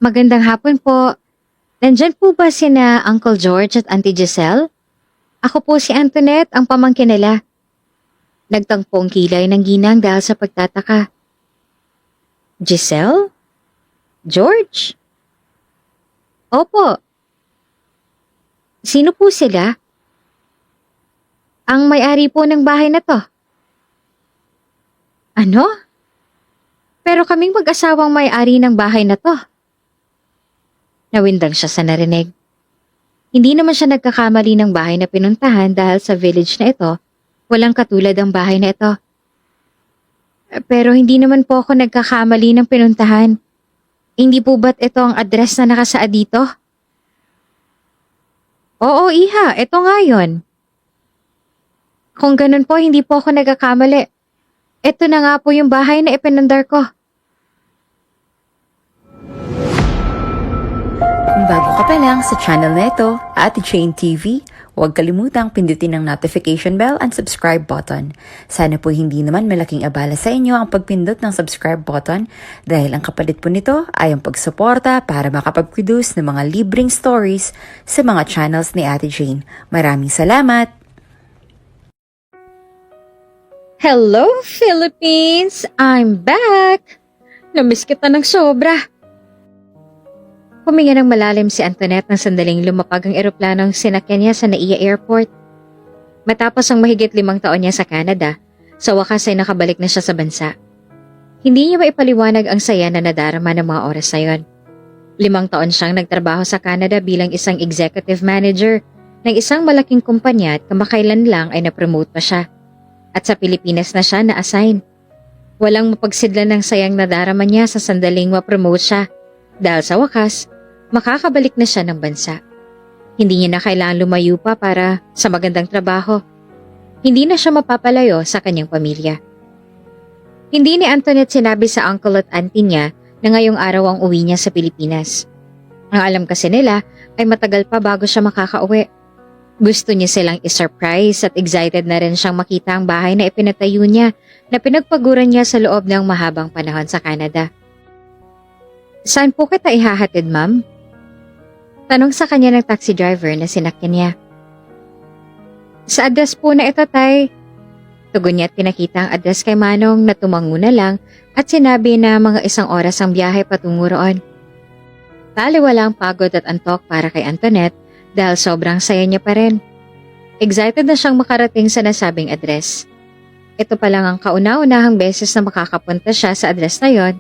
Magandang hapon po. Nandyan po ba sina Uncle George at Auntie Giselle? Ako po si Antoinette, ang pamangkin nila. Nagtangpo ang kilay ng ginang dahil sa pagtataka. Giselle? George? Opo. Sino po sila? Ang may-ari po ng bahay na to. Ano? Pero kaming mag-asawang may-ari ng bahay na to. Nawindang siya sa narinig. Hindi naman siya nagkakamali ng bahay na pinuntahan dahil sa village na ito, walang katulad ang bahay na ito. Pero hindi naman po ako nagkakamali ng pinuntahan. Hindi po ba't ito ang address na nakasaad dito? Oo, iha, ito nga yun. Kung ganun po, hindi po ako nagkakamali. Ito na nga po yung bahay na ipinundar ko. Kung bago ka pa lang sa channel na ito, Ate Jane TV, huwag kalimutang pindutin ang notification bell and subscribe button. Sana po hindi naman malaking abala sa inyo ang pagpindot ng subscribe button dahil ang kapalit po nito ay ang pagsuporta para makapag-produce ng mga libreng stories sa mga channels ni Ate Jane. Maraming salamat! Hello, Philippines! I'm back! Namiss kita ng sobra. Huminga ng malalim si Antoinette nang sandaling lumapag ang eroplanong sinakyan niya sa NAIA Airport. Matapos ang mahigit 5 taon niya sa Canada, sa wakas ay nakabalik na siya sa bansa. Hindi niya maipaliwanag ang saya na nadarama ng mga oras na yon. 5 taon siyang nagtrabaho sa Canada bilang isang executive manager ng isang malaking kumpanya at kamakailan lang ay na-promote pa siya. At sa Pilipinas na siya na-assign. Walang mapagsidlan ng sayang nadarama niya sa sandaling ma-promote siya dahil sa wakas, makakabalik na siya ng bansa. Hindi niya na kailangan lumayo pa para sa magandang trabaho. Hindi na siya mapapalayo sa kanyang pamilya. Hindi ni Antoinette sinabi sa uncle at auntie niya na ngayong araw ang uwi niya sa Pilipinas. Ang alam kasi nila ay matagal pa bago siya makakauwi. Gusto niya silang isurprise at excited na rin siyang makita ang bahay na ipinatayo niya na pinagpaguran niya sa loob ng mahabang panahon sa Canada. Saan po kita ihahatid, ma'am? Tanong sa kanya ng taxi driver na sinakyan niya. Sa address po na ito, tay. Tugon niya at pinakita ang address kay Manong na tumango na lang at sinabi na mga 1 oras ang biyahe patungo roon. Taliwala ang pagod at antok para kay Antoinette dahil sobrang saya niya pa rin. Excited na siyang makarating sa nasabing address. Ito pa lang ang kauna-unahang beses na makakapunta siya sa address na yon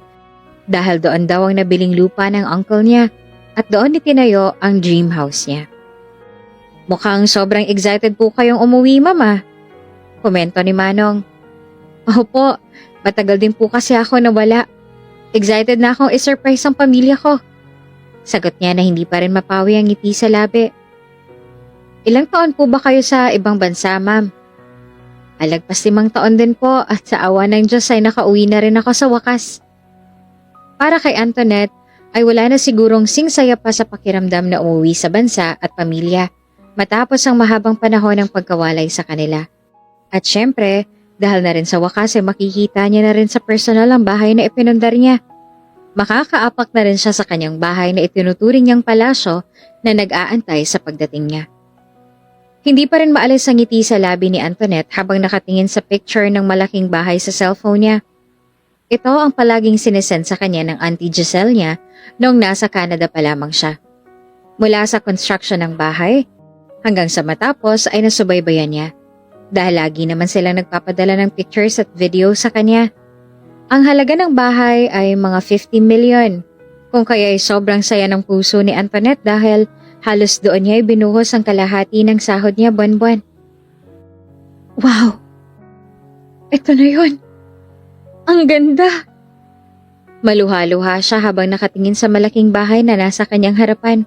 dahil doon daw ang nabiling lupa ng uncle niya at doon itinayo ang dream house niya. Mukhang sobrang excited po kayong umuwi, mama. Komento ni Manong. Opo, matagal din po kasi ako nawala. Excited na akong isurprise ang pamilya ko. Sagot niya na hindi pa rin mapawi ang ngiti sa labi. Ilang taon po ba kayo sa ibang bansa, ma'am? Alagpas 5 taon din po at sa awa ng Diyos ay nakauwi na rin ako sa wakas. Para kay Antoinette ay wala na sigurong singsaya pa sa pakiramdam na umuwi sa bansa at pamilya matapos ang mahabang panahon ng pagkawalay sa kanila. At syempre, dahil na rin sa wakas ay makikita niya na rin sa personal ang bahay na ipinundar niya. Makakaapak na rin siya sa kanyang bahay na itinuturing niyang palasyo na nag-aantay sa pagdating niya. Hindi pa rin maalis ang ngiti sa labi ni Antoinette habang nakatingin sa picture ng malaking bahay sa cellphone niya. Ito ang palaging sinesend sa kanya ng Auntie Giselle niya noong nasa Canada pa lamang siya. Mula sa construction ng bahay hanggang sa matapos ay nasubaybayan niya dahil lagi naman silang nagpapadala ng pictures at video sa kanya. Ang halaga ng bahay ay mga 50 million, kung kaya ay sobrang saya ng puso ni Antoinette dahil halos doon niya ay binuhos ang kalahati ng sahod niya buwan-buwan. Wow! Ito na yun! Ang ganda! Maluha-luha siya habang nakatingin sa malaking bahay na nasa kanyang harapan.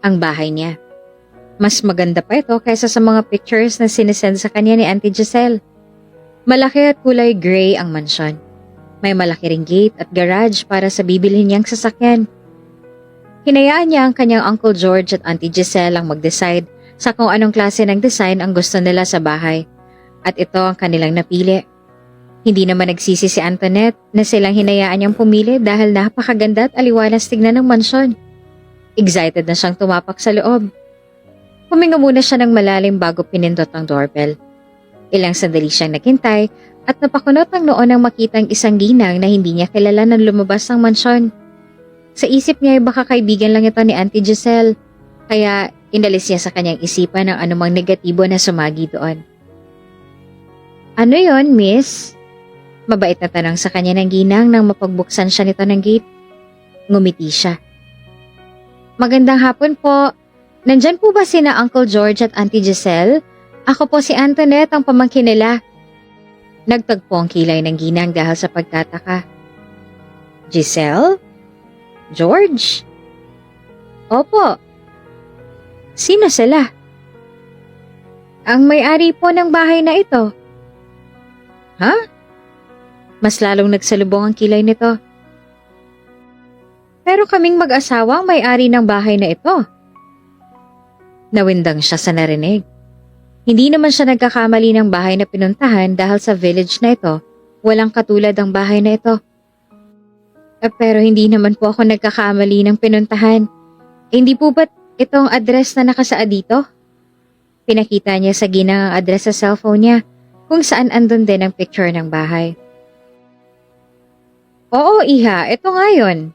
Ang bahay niya. Mas maganda pa ito kaysa sa mga pictures na sinesend sa kanya ni Auntie Giselle. Malaki at kulay gray ang mansyon. May malaki ring gate at garage para sa bibilhin niyang sasakyan. Hinayaan niya ang kanyang Uncle George at Auntie Giselle ang mag-decide sa kung anong klase ng design ang gusto nila sa bahay. At ito ang kanilang napili. Hindi naman nagsisi si Antoinette na silang hinayaan niyang pumili dahil napakaganda at aliwalas tignan ng mansyon. Excited na siyang tumapak sa loob. Huminga muna siya ng malalim bago pinindot ang doorbell. Ilang sandali siyang naghintay at napakunot ang noo nang makita ang isang ginang na hindi niya kilala nang lumabas ng mansyon. Sa isip niya ay baka kaibigan lang ito ni Auntie Giselle, kaya inalis niya sa kanyang isipan ang anumang negatibo na sumagi doon. Ano yon, miss? Mabait na tanong sa kanya ng ginang nang mapagbuksan siya nito ng gate. Ngumiti siya. Magandang hapon po. Nandyan po ba sina Uncle George at Auntie Giselle? Ako po si Antoinette, ang pamangkin nila. Nagtagpo ang kilay ng ginang dahil sa pagtataka. Giselle? George? Opo. Sino sila? Ang may-ari po ng bahay na ito. Ha? Mas lalong nagsalubong ang kilay nito. Pero kaming mag-asawa ang may-ari ng bahay na ito. Nawindang siya sa narinig. Hindi naman siya nagkakamali ng bahay na pinuntahan dahil sa village na ito, walang katulad ang bahay na ito. Pero hindi naman po ako nagkakamali ng pinuntahan. Hindi po ba't itong address na nakasaad dito? Pinakita niya sa ginang ang address sa cellphone niya kung saan andun din ang picture ng bahay. Oo, iha, ito nga yun.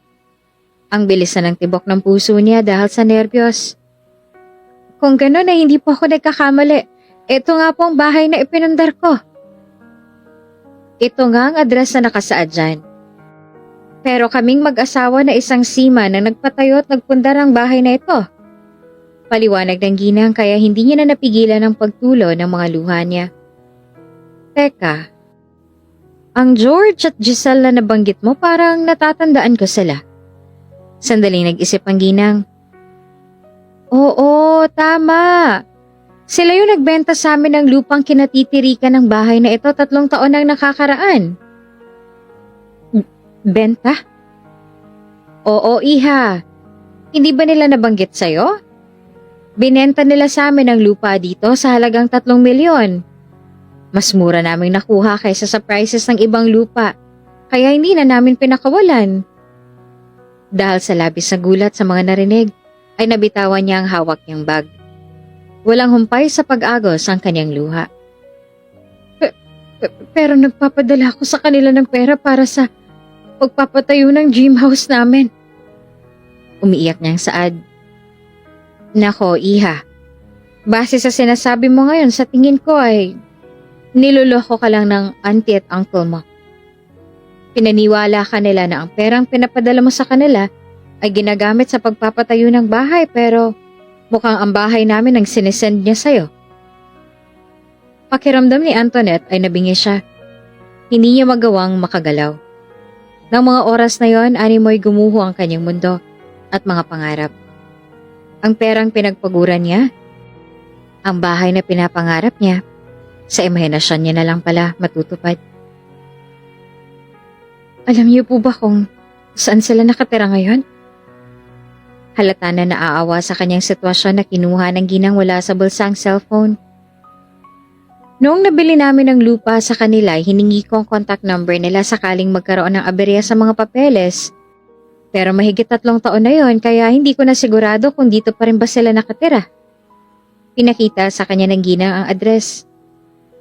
Ang bilis na ng tibok ng puso niya dahil sa nerbiyos. Kung gano'n ay hindi po ako nagkakamali. Ito nga po ang bahay na ipinundar ko. Ito nga ang address na nakasaad dyan. Pero kaming mag-asawa na isang seaman na nagpatayo at nagpundar ang bahay na ito. Paliwanag ng ginang kaya hindi niya na napigilan ang pagtulo ng mga luha niya. Teka, ang George at Giselle na nabanggit mo parang natatandaan ko sila. Sandaling nag-isip ang ginang. Oo, tama. Sila yung nagbenta sa amin ng lupang kinatitirikan ng bahay na ito 3 taon nang nakakaraan. Benta? Oo, iha. Hindi ba nila nabanggit sa'yo? Binenta nila sa amin ang lupa dito sa halagang 3 milyon. Mas mura naming nakuha kaysa sa prices ng ibang lupa, kaya hindi na namin pinakawalan. Dahil sa labis na gulat sa mga narinig, ay nabitawan niya ang hawak niyang bag. Walang humpay sa pag-agos ang kanyang luha. Pero nagpapadala ako sa kanila ng pera para sa pagpapatayo ng gym house namin. Umiiyak niyang saad. Nako, iha. Base sa sinasabi mo ngayon, sa tingin ko ay niloloko ka lang ng auntie at uncle mo. Pinaniwala ka nila na ang perang pinapadala mo sa kanila ay ginagamit sa pagpapatayo ng bahay pero mukhang ang bahay namin ang sinesend niya sa'yo. Pakiramdam ni Antoinette ay nabingi siya. Hindi niya magawang makagalaw. Nang mga oras na yon, animoy gumuho ang kanyang mundo at mga pangarap. Ang perang pinagpaguran niya, ang bahay na pinapangarap niya, sa imahinasyon niya na lang pala matutupad. Alam niyo po ba kung saan sila nakatira ngayon? Halata na naaawa sa kanyang sitwasyon na kinuha ng ginang wala sa bulsang cellphone. Noong nabili namin ng lupa sa kanila, hiningi ko ang contact number nila sakaling magkaroon ng aberya sa mga papeles. Pero mahigit 3 taon na yon kaya hindi ko na sigurado kung dito pa rin ba sila nakatira. Pinakita sa kanya ng ginang ang address.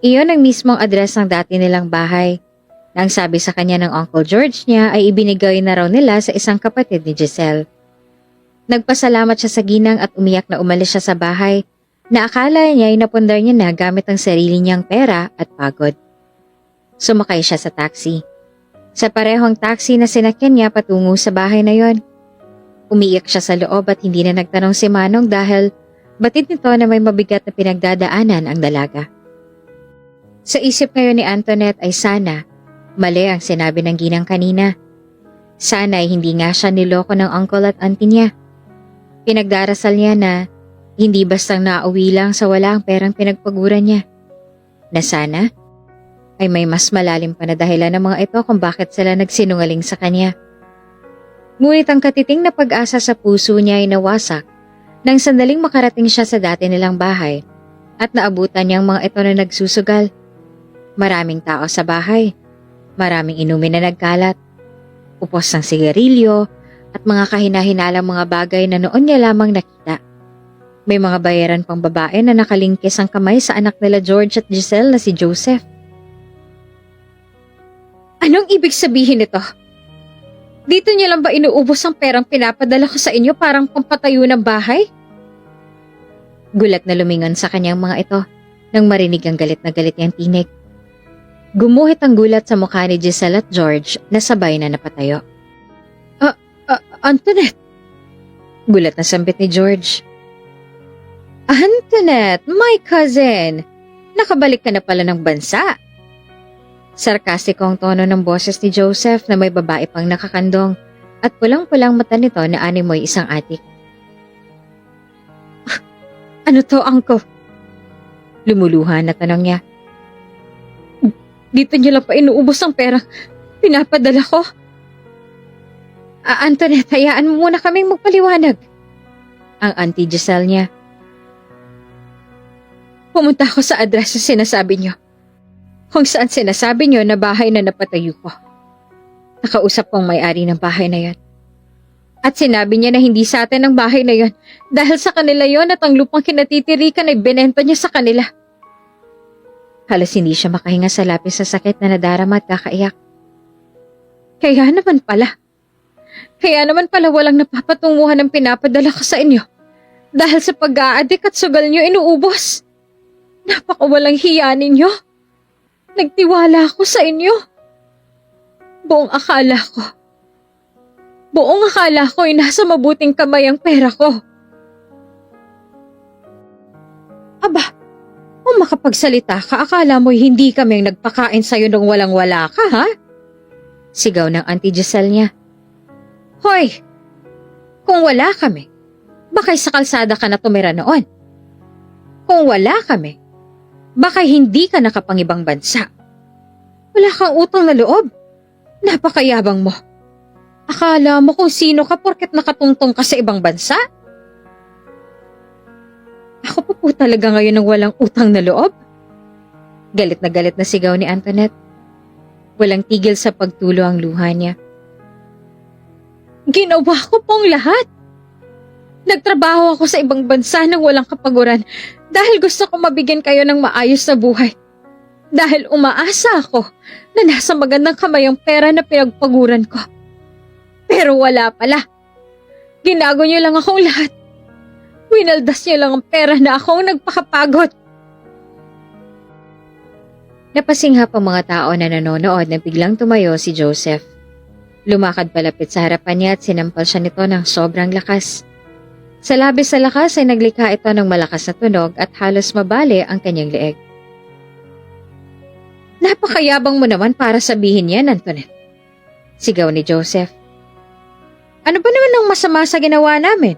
Iyon ang mismong address ng dati nilang bahay. Nang sabi sa kanya ng Uncle George niya ay ibinigay na raw nila sa isang kapatid ni Giselle. Nagpasalamat siya sa ginang at umiyak na umalis siya sa bahay na akala niya ay napundar niya na gamit ang sarili niyang pera at pagod. Sumakay siya sa taxi. Sa parehong taxi na sinakyan niya patungo sa bahay na yon. Umiiyak siya sa loob at hindi na nagtanong si Manong dahil batid nito na may mabigat na pinagdadaanan ang dalaga. Sa isip ngayon ni Antoinette ay sana mali ang sinabi ng ginang kanina. Sana ay hindi nga siya niloko ng uncle at auntie niya. Pinagdarasal niya na hindi bastang nauwi lang sa wala ang perang pinagpaguran niya. Na sana ay may mas malalim pa na dahilan ng mga ito kung bakit sila nagsinungaling sa kanya. Ngunit ang katiting na pag-asa sa puso niya ay nawasak nang sandaling makarating siya sa dati nilang bahay at naabutan niya ang mga ito na nagsusugal. Maraming tao sa bahay Maraming inumin na nagkalat, upos ng sigarilyo, at mga kahinahinalang mga bagay na noon niya lamang nakita. May mga bayaran pang babae na nakalingkis ang kamay sa anak nila George at Giselle na si Joseph. Anong ibig sabihin nito? Dito niyo lang ba inuubos ang perang pinapadala ko sa inyo parang pampatayo ng bahay? Gulat na lumingon sa kanyang mga ito nang marinig ang galit na galit niyang tinig. Gumuhit ang gulat sa mukha ni Giselle at George na sabay na napatayo. Antoinette! Gulat na sambit ni George. Antoinette, my cousin! Nakabalik ka na pala ng bansa. Sarkastiko ang tono ng boses ni Joseph na may babae pang nakakandong at pulang-pulang mata nito na animoy isang atik. Ano to, Angko? Lumuluhan na tanong niya. Dito niyo lang pa inuubos ang pera. Pinapadala ko. Antoinette, hayaan mo muna kaming magpaliwanag. Ang Auntie Giselle niya. Pumunta ako sa address na sinasabi niyo. Kung saan sinasabi niyo na bahay na napatayo ko. Nakausap kong may-ari ng bahay na yon. At sinabi niya na hindi sa atin ang bahay na yon dahil sa kanila yon at ang lupang kinatitirikan ay binenta niya sa kanila. Halos hindi siya makahinga sa lapis sa sakit na nadarama at kakaiyak. Kaya naman pala walang napapatunguhan ng pinapadala ko sa inyo dahil sa pag-aadik at sugal niyo inuubos. Napakawalang hiya ninyo. Nagtiwala ako sa inyo. Buong akala ko ay nasa mabuting kamay ang pera ko. Aba, kung makapagsalita ka, akala mo'y hindi kami nagpakain sa'yo nung walang-wala ka, ha? Sigaw ng Auntie Giselle niya. Hoy, kung wala kami, baka'y sa kalsada ka na tumira noon? Kung wala kami, baka'y hindi ka nakapangibang bansa? Wala kang utang na loob. Napakayabang mo. Akala mo kung sino ka porket nakatungtong ka sa ibang bansa? Ako pa po talaga ngayon ng walang utang na loob? Galit na sigaw ni Antoinette. Walang tigil sa pagtulo ang luha niya. Ginawa ko pong lahat. Nagtrabaho ako sa ibang bansa nang walang kapaguran dahil gusto ko mabigyan kayo ng maayos na buhay. Dahil umaasa ako na nasa magandang kamay ang pera na pinagpaguran ko. Pero wala pala. Ginago niyo lang akong lahat. Winaldas niyo lang ang pera na akong nagpakapagod. Napasinghap ang mga tao na nanonood na biglang tumayo si Joseph. Lumakad palapit sa harapan niya at sinampal siya nito ng sobrang lakas. Sa labis sa lakas ay naglikha ito ng malakas na tunog at halos mabali ang kanyang leeg. Napakayabang mo naman para sabihin yan, Antoinette. Sigaw ni Joseph. Ano ba naman ang masama sa ginawa namin?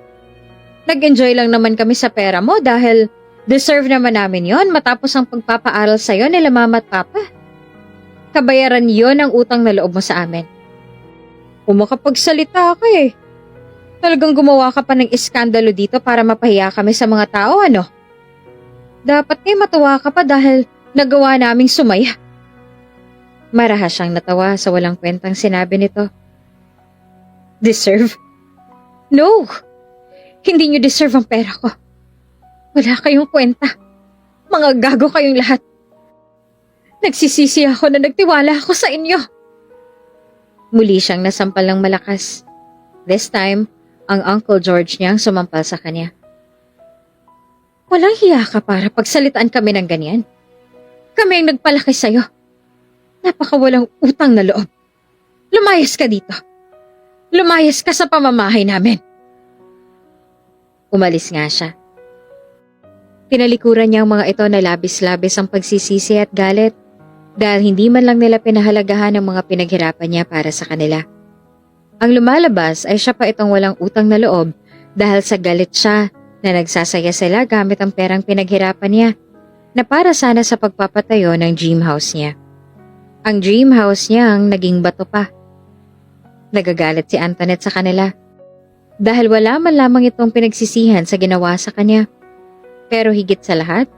Nag-enjoy lang naman kami sa pera mo dahil deserve naman namin yon matapos ang pagpapaaral sa'yo nila mama at papa. Kabayaran yon ang utang na loob mo sa amin. Kung makapagsalita ka eh. Talagang gumawa ka pa ng iskandalo dito para mapahiya kami sa mga tao, ano? Dapat matuwa ka pa dahil nagawa naming sumaya. Marahas siyang natawa sa walang kwentang sinabi nito. Deserve? No! Hindi niyo deserve ang pera ko. Wala kayong kwenta. Mga gago kayong lahat. Nagsisisi ako na nagtiwala ako sa inyo. Muli siyang nasampal ng malakas. This time, ang Uncle George niyang sumampal sa kanya. Walang hiya ka para pagsalitaan kami ng ganyan. Kami ang nagpalaki sa'yo. Napakawalang utang na loob. Lumayas ka dito. Lumayas ka sa pamamahay namin. Umalis nga siya. Tinalikuran niya ang mga ito na labis-labis ang pagsisisi at galit dahil hindi man lang nila pinahalagahan ang mga pinaghirapan niya para sa kanila. Ang lumalabas ay siya pa itong walang utang na loob dahil sa galit siya na nagsasaya sila gamit ang perang pinaghirapan niya na para sana sa pagpapatayo ng dream house niya. Ang dream house niya ang naging bato pa. Nagagalit si Antoinette sa kanila dahil wala man lamang itong pinagsisihan sa ginawa sa kanya. Pero higit sa lahat,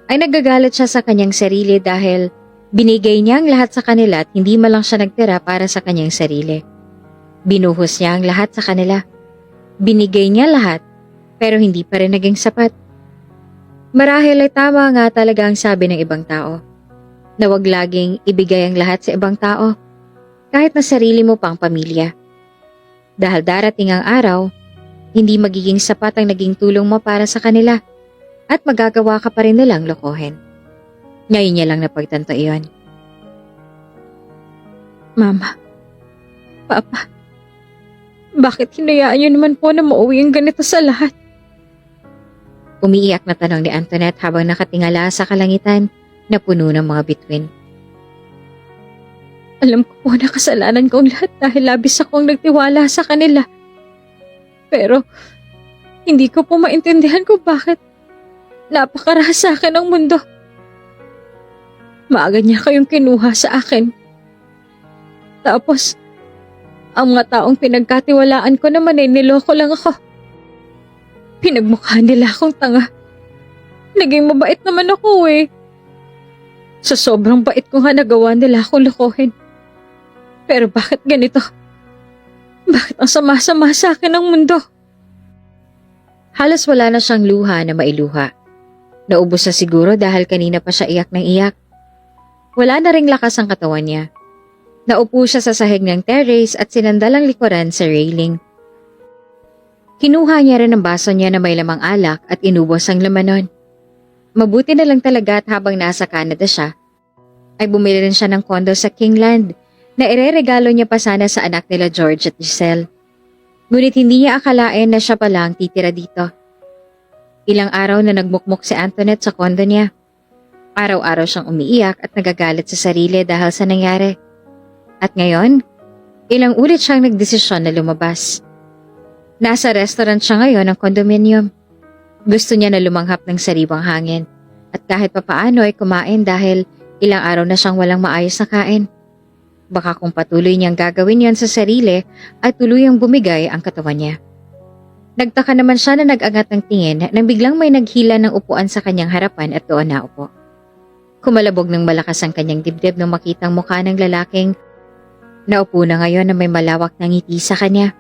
ay nagagalit siya sa kanyang sarili dahil Binigay niya ang lahat sa kanila at hindi man lang siya nagtira para sa kanyang sarili. Binuhos niya ang lahat sa kanila. Binigay niya lahat, pero hindi pa rin naging sapat. Marahil ay tama nga talaga ang sabi ng ibang tao, na wag laging ibigay ang lahat sa ibang tao, kahit na sarili mo pang pamilya. Dahil darating ang araw, hindi magiging sapat ang naging tulong mo para sa kanila at magagawa ka pa rin nilang lokohin. Ngayon niya lang napagtanto iyon. Mama, Papa, bakit hinayaan niyo naman po na mauwi ang ganito sa lahat? Umiiyak na tanong ni Antoinette habang nakatingala sa kalangitan na puno ng mga bituin. Alam ko po na kasalanan kong lahat dahil labis akong nagtiwala sa kanila. Pero, hindi ko po maintindihan kung bakit napakarahas sa akin ang mundo. Maaga niya kayong kinuha sa akin. Tapos, ang mga taong pinagkatiwalaan ko naman ay niloko lang ako. Pinagmukha nila akong tanga. Naging mabait naman ako eh. Sa sobrang bait ko nga nagawa nila akong lokohin. Pero bakit ganito? Bakit ang sama-sama sa akin ang mundo? Halos wala na siyang luha na mailuha. Naubos na siguro dahil kanina pa siya iyak ng iyak. Wala na ring lakas ang katawan niya. Naupo siya sa sahig ng terrace at sinandal ang likuran sa railing. Kinuha niya rin ang baso niya na may lamang alak at inubos ang laman nun. Mabuti na lang talaga at habang nasa Canada siya, ay bumili rin siya ng kondo sa Kingland na ireregalo niya pa sana sa anak nila George at Giselle. Ngunit hindi niya akalain na siya pa lang titira dito. Ilang araw na nagmukmok si Antoinette sa kondo niya. Araw-araw siyang umiiyak at nagagalit sa sarili dahil sa nangyari. At ngayon, ilang ulit siyang nagdesisyon na lumabas. Nasa restaurant siya ngayon ng condominium. Gusto niya na lumanghap ng sariwang hangin at kahit papaano ay kumain dahil ilang araw na siyang walang maayos na kain. Baka kung patuloy niyang gagawin yon sa sarili ay tuluyang bumigay ang katawan niya. Nagtaka naman siya na nag-angat ng tingin nang biglang may naghila ng upuan sa kanyang harapan at doon naupo. Kumalabog ng malakas ang kanyang dibdib nang makitang mukha ng lalaking naupo na ngayon na may malawak na ngiti sa kanya.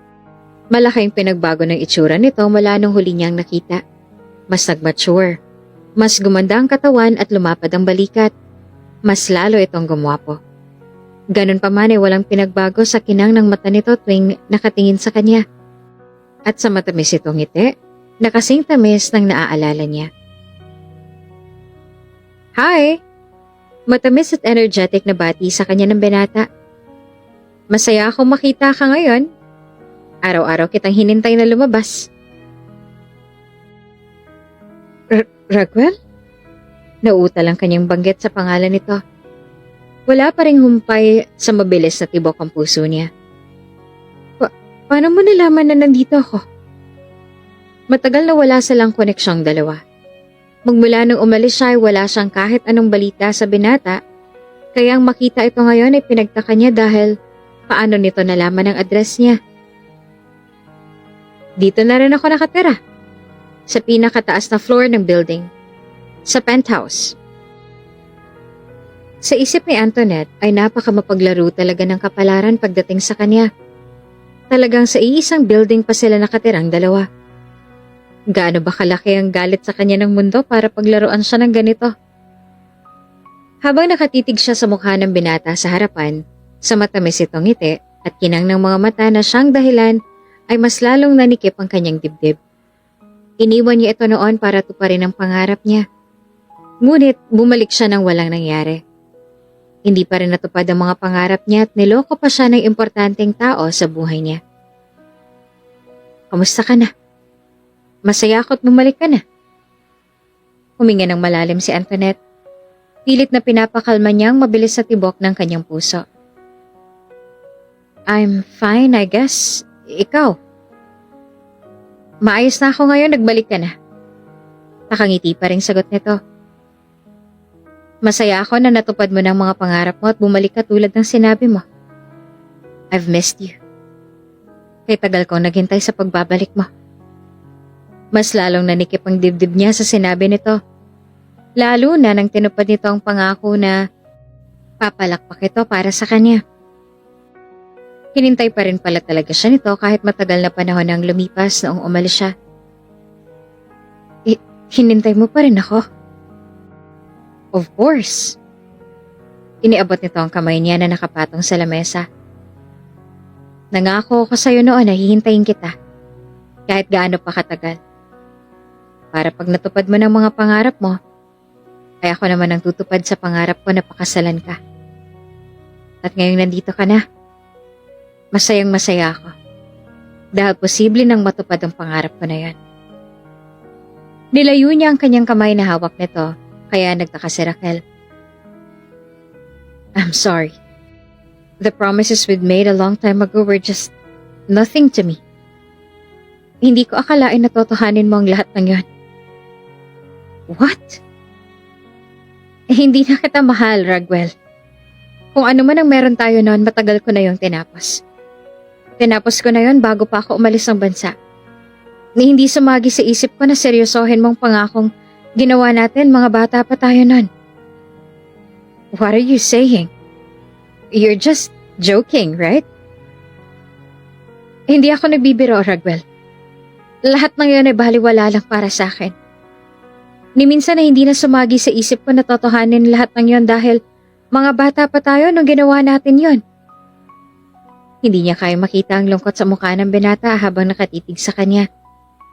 Malaking pinagbago ng itsura nito mula nung huli niyang nakita. Mas nag-mature, mas gumanda ang katawan at lumapad ang balikat. Mas lalo itong gumwapo. Ganun pa man ay walang pinagbago sa kinang ng mata nito tuwing nakatingin sa kanya. At sa matamis itong ngiti, na kasing tamis ng naaalala niya. Hi! Matamis at energetic na bati sa kanya ng binata. Masaya akong makita ka ngayon. Araw-araw kitang hinintay na lumabas. Raguel? Nauutal ang kanyang banggit sa pangalan nito. Wala pa ring humpay sa mabilis na tibok ang puso niya. Paano mo nalaman na nandito ako? Matagal na wala silang koneksyong dalawa. Magmula nung umalis siya ay wala siyang kahit anong balita sa binata, kaya ang makita ito ngayon ay pinagtaka niya dahil paano nito nalaman ang address niya. Dito na rin ako nakatira, sa pinakataas na floor ng building, sa penthouse. Sa isip ni Antoinette ay napakamapaglaro talaga ng kapalaran pagdating sa kanya. Talagang sa iisang building pa sila nakatirang dalawa. Gaano ba kalaki ang galit sa kanya ng mundo para paglaruan siya ng ganito? Habang nakatitig siya sa mukha ng binata sa harapan, sa matamis itong ngiti at kinang ng mga mata na siyang dahilan ay mas lalong nanikip ang kanyang dibdib. Iniwan niya ito noon para tuparin ang pangarap niya. Ngunit bumalik siya nang walang nangyari. Hindi pa rin natupad ang mga pangarap niya at niloko pa siya ng importanteng tao sa buhay niya. Kamusta ka na? Masaya ako't bumalik ka na. Huminga ng malalim si Antoinette. Pilit na pinapakalma niya ang mabilis sa tibok ng kanyang puso. I'm fine, I guess. Ikaw? Maayos na ako ngayon, nagbalik ka na. Nakangiti pa rin sagot nito. Masaya ako na natupad mo ng mga pangarap mo at bumalik ka tulad ng sinabi mo. I've missed you. Kay tagal kong naghintay sa pagbabalik mo. Mas lalong nanikip ang dibdib niya sa sinabi nito. Lalo na nang tinupad nito ang pangako na Papalakpak ito para sa kanya. Hinintay pa rin pala talaga siya nito kahit matagal na panahon ang lumipas noong umalis siya. Hinintay mo pa rin ako? Of course. Iniabot nito ang kamay niya na nakapatong sa lamesa. Nangako ako sa'yo noon na hihintayin kita. Kahit gaano pa katagal. Para pag natupad mo ng mga pangarap mo, ay ako naman ang tutupad sa pangarap ko na pakasalan ka. At ngayong nandito ka na, masayang masaya ako. Dahil posible nang matupad ang pangarap ko na yan. Nilayo niya ang kanyang kamay na hawak nito, kaya nagtaka si Raquel. I'm sorry. The promises we'd made a long time ago were just nothing to me. Hindi ko akalain na totohanin mo ang lahat ng yon. What? Hindi na kita mahal, Raquel. Kung ano man ang meron tayo noon, matagal ko na yung tinapos. Tinapos ko na yon bago pa ako umalis ng bansa. Ni hindi sumagi sa isip ko na seryosohin mong pangakong ginawa natin mga bata pa tayo nun. What are you saying? You're just joking, right? Hindi ako nagbibiro, Raquel. Lahat ng yun ay baliwala lang para sa akin. Ni minsan na hindi na sumagi sa isip ko na totohanin lahat ng yun dahil mga bata pa tayo nung ginawa natin yun. Hindi niya kaya makita ang lungkot sa mukha ng binata habang nakatitig sa kanya.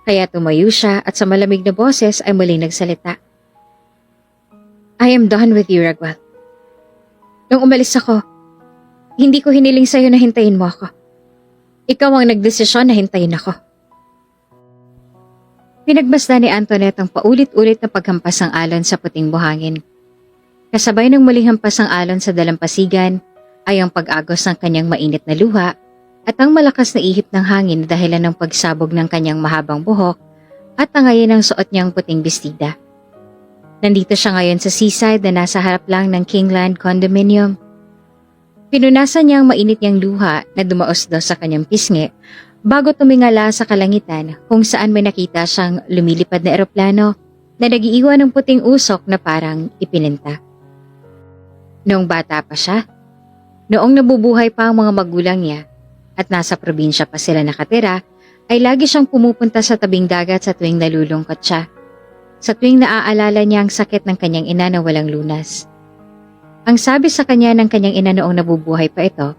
Kaya tumayo siya at sa malamig na boses ay muling nagsalita. I am done with you, Raquel. Nung umalis ako, hindi ko hiniling sa'yo na hintayin mo ako. Ikaw ang nagdesisyon na hintayin ako. Pinagbasda ni Antoinette ang paulit-ulit na paghampas ng alon sa puting buhangin. Kasabay ng muling hampas ng alon sa dalampasigan ay ang pag-agos ng kanyang mainit na luha at ang malakas na ihip ng hangin na dahilan ng pagsabog ng kanyang mahabang buhok at tangayin ng suot niyang puting bestida. Nandito siya ngayon sa seaside na nasa harap lang ng Kingland Condominium. Pinunasan niya ang mainit niyang luha na dumaos daw sa kanyang pisngi bago tumingala sa kalangitan kung saan may nakita siyang lumilipad na eroplano na nagiiwan ng puting usok na parang ipininta. Noong bata pa siya, noong nabubuhay pa ang mga magulang niya, at nasa probinsya pa sila nakatira, ay lagi siyang pumupunta sa tabing dagat sa tuwing nalulungkot siya. Sa tuwing naaalala niya ang sakit ng kanyang ina na walang lunas. Ang sabi sa kanya ng kanyang ina noong nabubuhay pa ito,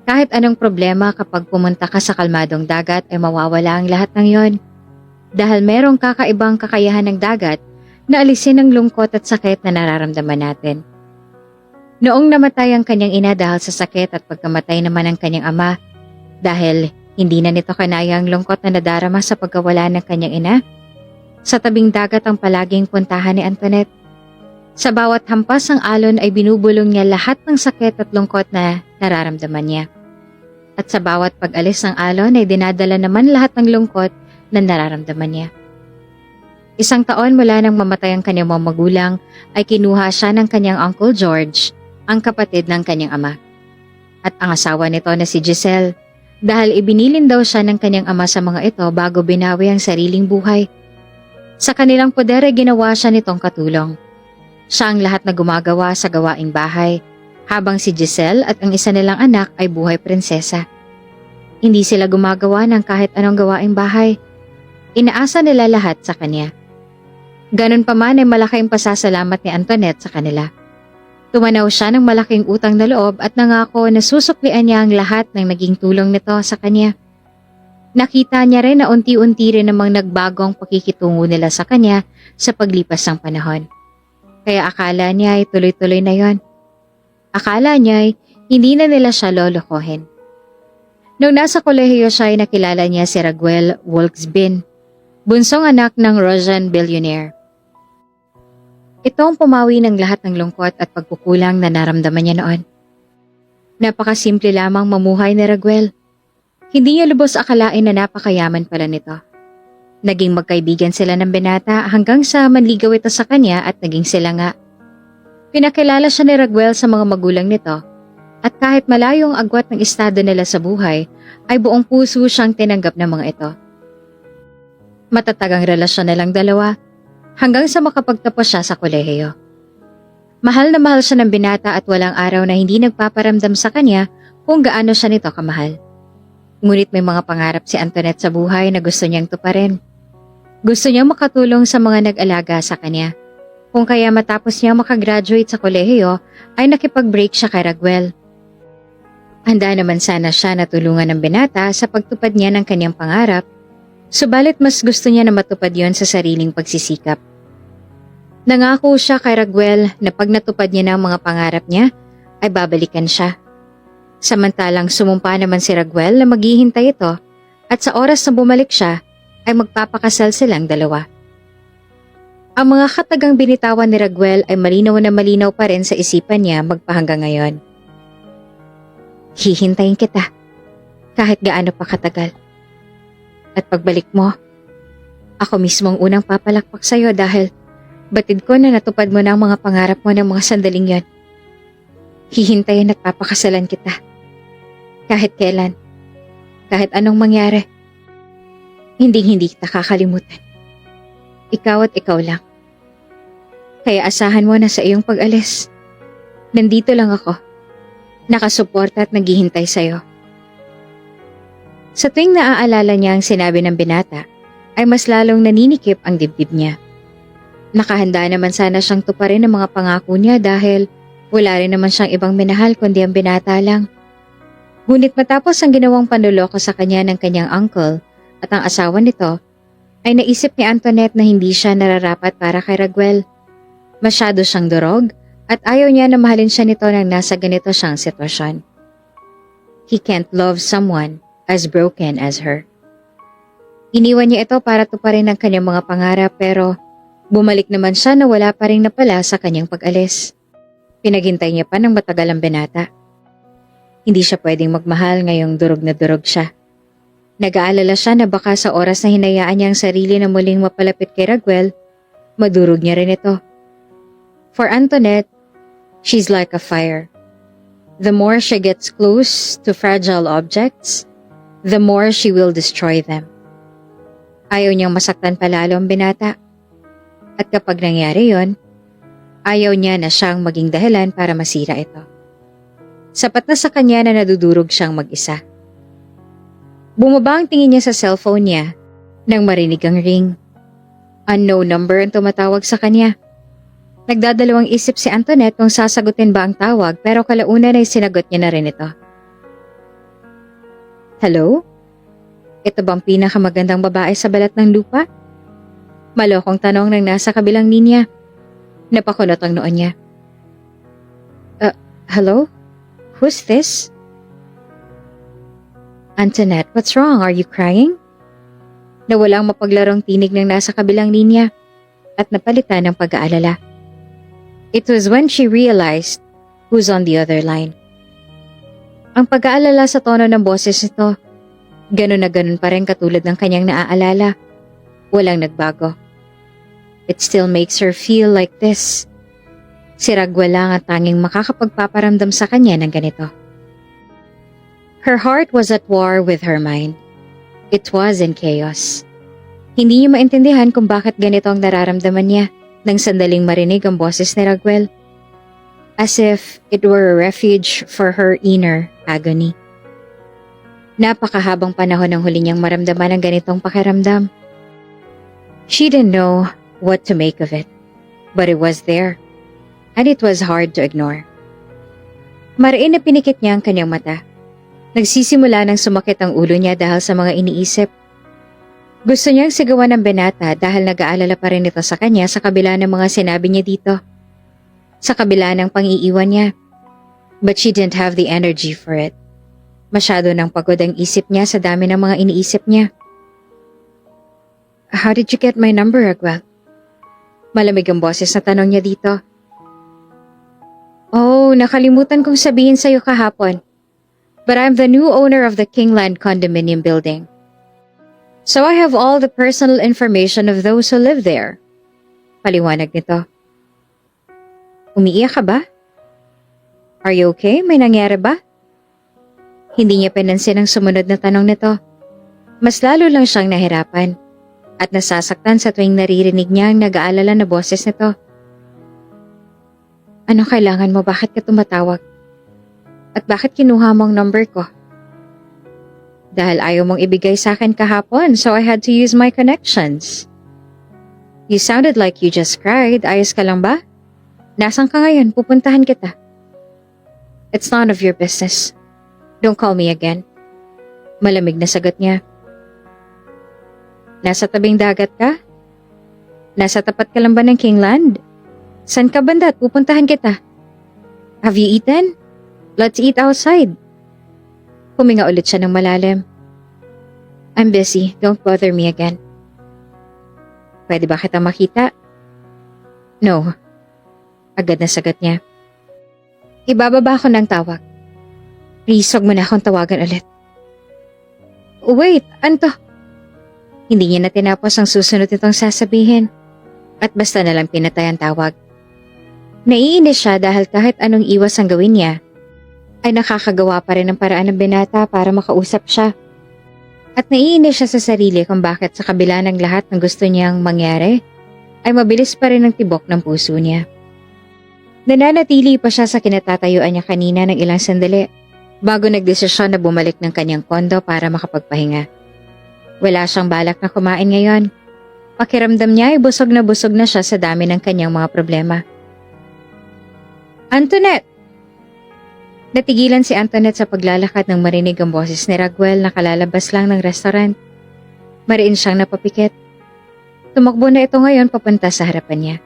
kahit anong problema kapag pumunta ka sa kalmadong dagat ay mawawala ang lahat ng yon. Dahil merong kakaibang kakayahan ng dagat na alisin ang lungkot at sakit na nararamdaman natin. Noong namatay ang kanyang ina dahil sa sakit at pagkamatay naman ng kanyang ama, dahil hindi na nito kanaya ang lungkot na nadarama sa pagkawala ng kanyang ina, sa tabing dagat ang palaging puntahan ni Antoinette. Sa bawat hampas ng alon ay binubulong niya lahat ng sakit at lungkot na nararamdaman niya. At sa bawat pag-alis ng alon ay dinadala naman lahat ng lungkot na nararamdaman niya. 1 taon mula nang mamatay ang kanyang mga magulang ay kinuha siya ng kanyang Uncle George, ang kapatid ng kanyang ama. At ang asawa nito na si Giselle, dahil ibinilin daw siya ng kanyang ama sa mga ito bago binawi ang sariling buhay. Sa kanilang poder ay ginawa siya nitong katulong. Siya ang lahat na gumagawa sa gawaing bahay, habang si Giselle at ang isa nilang anak ay buhay prinsesa. Hindi sila gumagawa ng kahit anong gawaing bahay. Inaasa nila lahat sa kanya. Ganun pa man ay malaking pasasalamat ni Antoinette sa kanila. Tumanaw siya ng malaking utang na loob at nangako na susuklian niya ang lahat ng naging tulong nito sa kanya. Nakita niya rin na unti-unti rin namang nagbago ang pakikitungo nila sa kanya sa paglipas ng panahon. Kaya akala niya ay tuloy-tuloy na yon. Akala niya ay hindi na nila siya lolokohin. Nung nasa kolehiyo siya ay nakilala niya si Raquel Wolksbin, bunsong anak ng Russian billionaire. Ito ang pumawi ng lahat ng lungkot at pagkukulang na naramdaman niya noon. Napakasimple lamang mamuhay ni Raquel. Hindi niya lubos akalain na napakayaman pala nito. Naging magkaibigan sila ng binata hanggang sa manligaw ito sa kanya at naging sila nga. Pinakilala siya ni Raquel sa mga magulang nito at kahit malayo ang agwat ng estado nila sa buhay, ay buong puso siyang tinanggap ng mga ito. Matatag ang relasyon nilang dalawa hanggang sa makapagtapos siya sa kolehiyo. Mahal na mahal siya ng binata at walang araw na hindi nagpaparamdam sa kanya kung gaano siya nito kamahal. Ngunit may mga pangarap si Antoinette sa buhay na gusto niyang tuparin. Gusto niyang makatulong sa mga nag-alaga sa kanya. Kung kaya matapos niya makagraduate sa kolehiyo ay nakipag-break siya kay Raguel. Handa naman sana siya na tulungan ng binata sa pagtupad niya ng kanyang pangarap, subalit mas gusto niya na matupad yon sa sariling pagsisikap. Nangako siya kay Raguel na pag natupad niya ng mga pangarap niya ay babalikan siya. Samantalang sumumpa naman si Raguel na maghihintay ito at sa oras na bumalik siya ay magpapakasal silang dalawa. Ang mga katagang binitawan ni Raguel ay malinaw na malinaw pa rin sa isipan niya magpahanggang ngayon. Hihintayin kita kahit gaano pa katagal. At pagbalik mo, ako mismo ang unang papalakpak sa'yo dahil batid ko na natupad mo na ang mga pangarap mo ng mga sandaling yon. Hihintayin at papakasalan kita. Kahit kailan, kahit anong mangyari, hindi kita kakalimutan. Ikaw at ikaw lang. Kaya asahan mo na sa iyong pag-alis. Nandito lang ako, nakasuporta at naghihintay sa'yo. Sa tuwing naaalala niya ang sinabi ng binata, ay mas lalong naninikip ang dibdib niya. Nakahanda naman sana siyang tuparin ang mga pangako niya dahil wala rin naman siyang ibang minahal kundi ang binata lang. Ngunit matapos ang ginawang panloloko sa kanya ng kanyang uncle at ang asawa nito, ay naisip ni Antoinette na hindi siya nararapat para kay Raguel. Masyado siyang durog at ayaw niya na mahalin siya nito nang nasa ganito siyang sitwasyon. He can't love someone as broken as her. Iniwan niya ito para tuparin ang kanyang mga pangarap pero bumalik naman siya na wala pa rin napala sa kanyang pag-alis. Pinaghintay niya pa ng matagal ang binata. Hindi siya pwedeng magmahal ngayong durog na durog siya. Nag-aalala siya na baka sa oras na hinayaan niya ang sarili na muling mapalapit kay Raguel, madurog niya rin ito. For Antoinette, she's like a fire. The more she gets close to fragile objects, the more she will destroy them. Ayaw niyang masaktan palalo ang binata. At kapag nangyari yon, ayaw niya na siyang maging dahilan para masira ito. Sapat na sa kanya na nadudurog siyang mag-isa. Bumaba ang tingin niya sa cellphone niya nang marinig ang ring. Unknown number ang tumatawag sa kanya. Nagdadalawang isip si Antoinette kung sasagutin ba ang tawag pero kalaunan ay sinagot niya na rin ito. Hello? Ito bang pinakamagandang babae sa balat ng lupa? Malokong tanong ng nasa kabilang linya. Napakunot ang noon niya. Hello? Who's this? Antoinette, what's wrong? Are you crying? Nawalang mapaglarong tinig ng nasa kabilang linya at napalitan ng pag-aalala. It was when she realized who's on the other line. Ang pag-aalala sa tono ng boses nito, ganun na ganun pa rin katulad ng kanyang naaalala. Walang nagbago. It still makes her feel like this. Si Raguel lang ang tanging makakapagpaparamdam sa kanya ng ganito. Her heart was at war with her mind. It was in chaos. Hindi niya maintindihan kung bakit ganito ang nararamdaman niya nang sandaling marinig ang boses ni Raguel. As if it were a refuge for her inner agony. Napakahabang panahon ang huli niyang maramdaman ang ganitong pakiramdam. She didn't know what to make of it, but it was there. And it was hard to ignore. Mariin na pinikit niya ang kanyang mata. Nagsisimula nang sumakit ang ulo niya dahil sa mga iniisip. Gusto niyang sigawan ng binata dahil nag-aalala pa rin ito sa kanya sa kabila ng mga sinabi niya dito. Sa kabila ng pang-iiwan niya. But she didn't have the energy for it. Masyado nang pagod ang isip niya sa dami ng mga iniisip niya. How did you get my number, Raguel? Malamig ang boses na tanong niya dito. Oh, nakalimutan kong sabihin sa'yo kahapon. But I'm the new owner of the Kingland condominium building. So I have all the personal information of those who live there. Paliwanag nito. Umiiyak ka ba? Are you okay? May nangyari ba? Hindi niya pinansin ang sumunod na tanong nito. Mas lalo lang siyang nahirapan at nasasaktan sa tuwing naririnig niya ang nag-aalala na boses nito. Anong kailangan mo? Bakit ka tumatawag? At bakit kinuha mo ang number ko? Dahil ayaw mong ibigay sa akin kahapon, so I had to use my connections. You sounded like you just cried. Ayos ka lang ba? Nasaan ka ngayon? Pupuntahan kita. It's none of your business. Don't call me again. Malamig na sagot niya. Nasa tabing dagat ka? Nasa tapat ka lang ba ng Kingland? San ka banda at pupuntahan kita? Have you eaten? Let's eat outside. Huminga ulit siya ng malalim. I'm busy. Don't bother me again. Pwede ba kita makita? No. Agad na sagot niya. Ibababa ko ng tawag. Please, wag mo na akong tawagan ulit. Wait, Anto. Hindi niya na tinapos ang susunod nitong sasabihin. At basta na lang pinatay ang tawag. Naiinis siya dahil kahit anong iwas ang gawin niya, ay nakakagawa pa rin ng paraan ng binata para makausap siya. At naiinis siya sa sarili kung bakit sa kabila ng lahat ng gusto niyang mangyari, ay mabilis pa rin ang tibok ng puso niya. Nananatili pa siya sa kinatatayuan niya kanina ng ilang sandali bago nagdesisyon na bumalik ng kanyang kondo para makapagpahinga. Wala siyang balak na kumain ngayon. Pakiramdam niya ay busog na siya sa dami ng kanyang mga problema. Antoinette! Natigilan si Antoinette sa paglalakad nang marinig ang boses ni Raguel na kalalabas lang ng restaurant. Mariin siyang napapikit. Tumakbo na ito ngayon papunta sa harapan niya.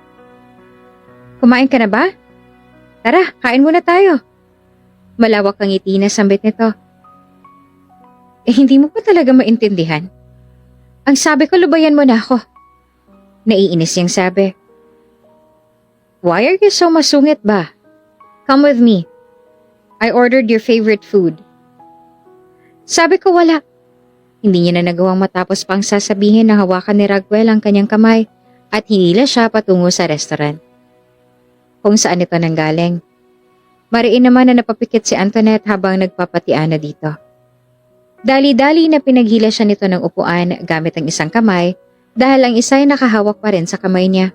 Kumain ka na ba? Tara, kain muna tayo. Malawak ang ngiti na sambit nito. Hindi mo pa talaga maintindihan. Ang sabi ko, lubayan mo na ako. Naiinis niyang sabi. Why are you so masungit ba? Come with me. I ordered your favorite food. Sabi ko wala. Hindi niya na nagawang matapos pang sasabihin na hawakan ni Raguel ang kanyang kamay at hinila siya patungo sa restaurant. Kung saan ito nanggaling. Mariin naman na napapikit si Antoinette habang nagpapatiana dito. Dali-dali na pinaghila siya nito ng upuan gamit ang isang kamay dahil ang isa ay nakahawak pa rin sa kamay niya.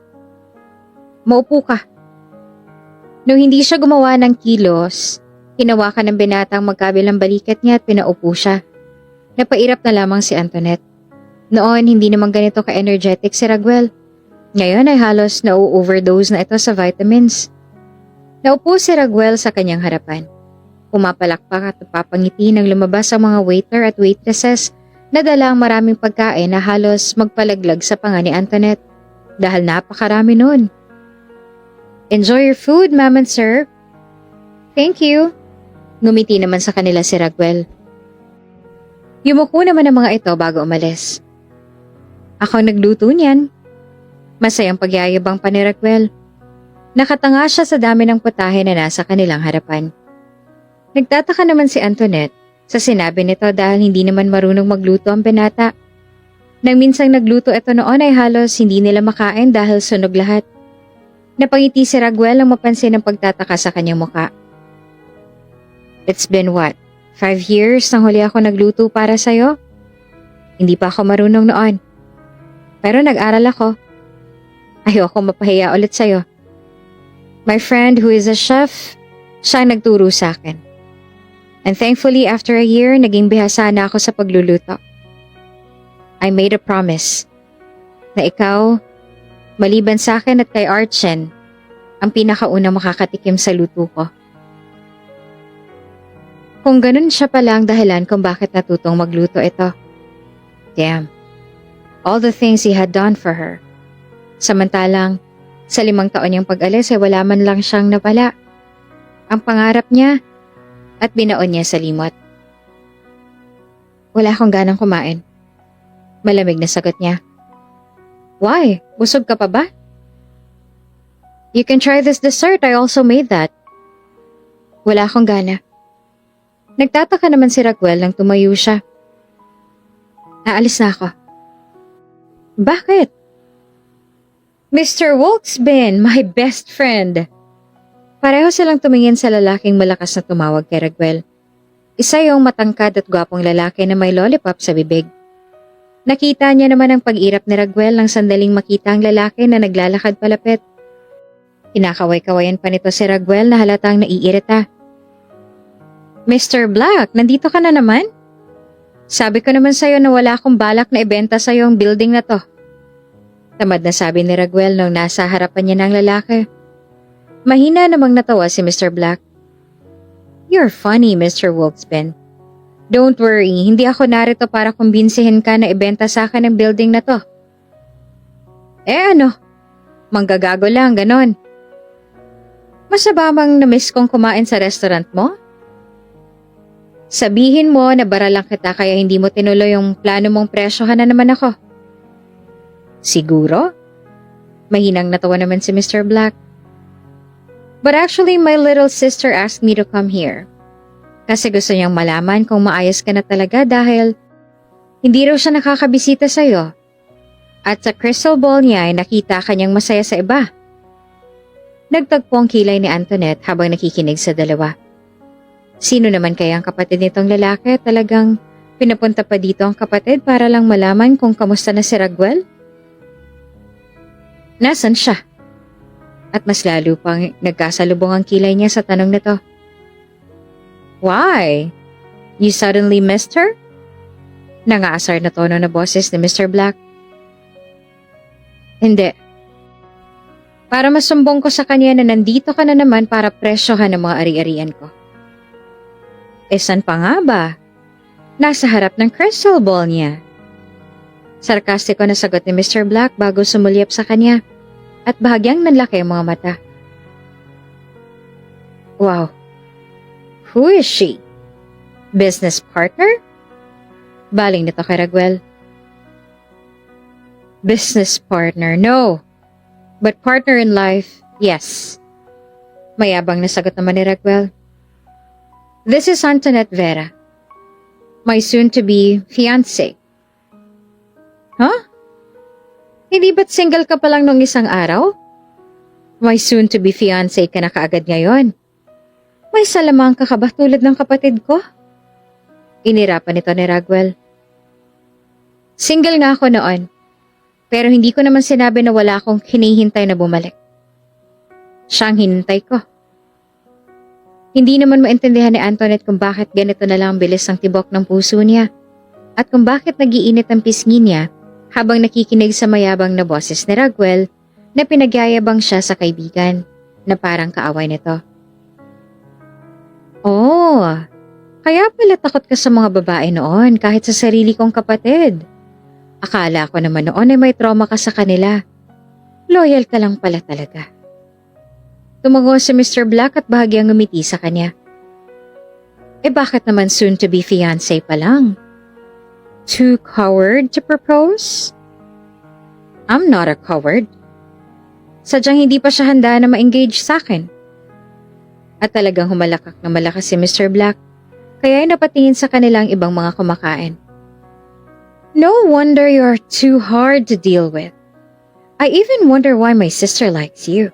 Maupo ka. Nung hindi siya gumawa ng kilos, hinawakan ng binatang magkabilang balikat niya at pinaupo siya. Napairap na lamang si Antoinette. Noon, hindi naman ganito ka-energetic si Raguel. Ngayon ay halos na-overdose na ito sa vitamins. Naupo si Raguel sa kanyang harapan. Pumapalakpak at papangiti nang lumabas ang mga waiter at waitresses na dala ang maraming pagkain na halos magpalaglag sa panga ni Antoinette dahil napakarami noon. Enjoy your food, ma'am and sir. Thank you. Ngumiti naman sa kanila si Raguel. Yumuko naman ang mga ito bago umalis. Ako nagluto niyan. Masayang pagyayabang pa ni Raguel. Nakatanga siya sa dami ng putahe na nasa kanilang harapan. Nagtataka naman si Antoinette sa sinabi nito dahil hindi naman marunong magluto ang binata. Nang minsang nagluto ito noon ay halos hindi nila makain dahil sunog lahat. Napangiti si Raguel ang mapansin ng pagtataka sa kanyang muka. It's been what? 5 years nang huli ako nagluto para sa'yo? Hindi pa ako marunong noon. Pero nag-aral ako. Ayoko mapahiya ulit sa'yo. My friend who is a chef, siya ang nagturo sa akin. And thankfully, after a year, naging bihasa na ako sa pagluluto. I made a promise na ikaw, maliban sa akin at kay Archen, ang pinakaunang makakatikim sa luto ko. Kung ganun siya pala ang dahilan kung bakit natutong magluto ito. Damn. All the things he had done for her. Samantalang, sa 5 taon niyang pag-alis ay wala man lang siyang napala. Ang pangarap niya at binaon niya sa limot. Wala akong ganang kumain. Malamig na sagot niya. Why? Busog ka pa ba? You can try this dessert. I also made that. Wala akong gana. Nagtataka naman si Raguel nang tumayo siya. Aalis na ako. Bakit? Mr. Wolksbin, my best friend. Pareho silang tumingin sa lalaking malakas na tumawag kay Raguel. Isa yung matangkad at gwapong lalaki na may lollipop sa bibig. Nakita niya naman ang pag-irap ni Raguel nang sandaling makita ang lalaki na naglalakad palapit. Kinakaway-kawayan pa nito si Raguel na halatang naiirita. Mr. Black, nandito ka na naman? Sabi ko naman sa'yo na wala akong balak na ibenta sa'yo ang building na to. Tamad na sabi ni Raguel nung nasa harapan niya ng lalaki. Mahina namang natawa si Mr. Black. You're funny, Mr. Wolfsbane. Don't worry, hindi ako narito para kumbinsihin ka na ibenta sa akin ang building na to. Ano? Manggagago lang, ganon. Masaba bang na-miss kong kumain sa restaurant mo? Sabihin mo na bara lang kita kaya hindi mo tinuloy yung plano mong presyohan na naman ako. Siguro? Mahinang natawa naman si Mr. Black. But actually, my little sister asked me to come here. Kasi gusto niyang malaman kung maayos ka na talaga dahil hindi raw siya nakakabisita sa'yo. At sa crystal ball niya ay nakita kanyang masaya sa iba. Nagtagpo ang kilay ni Antoinette habang nakikinig sa dalawa. Sino naman kaya ang kapatid nitong lalaki? Talagang pinapunta pa dito ang kapatid para lang malaman kung kamusta na si Raguel? Nasaan siya? At mas lalo pang nagkasalubong ang kilay niya sa tanong nito. Why? You suddenly missed her? Nangaasar na tono na boses ni Mr. Black. Hindi. Para masumbong ko sa kanya na nandito ka na naman para presyohan ang mga ari-arian ko. Saan pa nga ba? Nasa harap ng crystal ball niya. Sarkastiko na sagot ni Mr. Black bago sumulyap sa kanya at bahagyang nanlaki ang mga mata. Wow. Who is she? Business partner? Baling nito kay Raguel. Business partner, no. But partner in life, yes. Mayabang na sagot naman ni Raguel. This is Antoinette Vera, my soon-to-be fiancé. Huh? Hindi ba't single ka pa lang nung isang araw? My soon-to-be fiancé ka na kaagad ngayon. May salamang ka ba tulad ng kapatid ko? Inirapan nito ni Raguel. Single nga ako noon, pero hindi ko naman sinabi na wala akong hinihintay na bumalik. Siyang hinintay ko. Hindi naman maintindihan ni Antoinette kung bakit ganito na lang ang bilis ng tibok ng puso niya at kung bakit nagiinit ang pisngi niya habang nakikinig sa mayabang na boses ni Raguel na pinagyayabang siya sa kaibigan na parang kaaway nito. Oh, kaya pala takot ka sa mga babae noon kahit sa sarili kong kapatid. Akala ko naman noon ay may trauma ka sa kanila. Loyal ka lang pala talaga. Tumango si Mr. Black at bahagyang ngumiti sa kanya. Bakit naman soon to be fiancé pa lang? Too coward to propose? I'm not a coward. Sadyang hindi pa siya handa na ma-engage sa akin. At talagang humalakak na malakas si Mr. Black, kaya ay napatingin sa kanilang ibang mga kumakain. No wonder you're too hard to deal with. I even wonder why my sister likes you.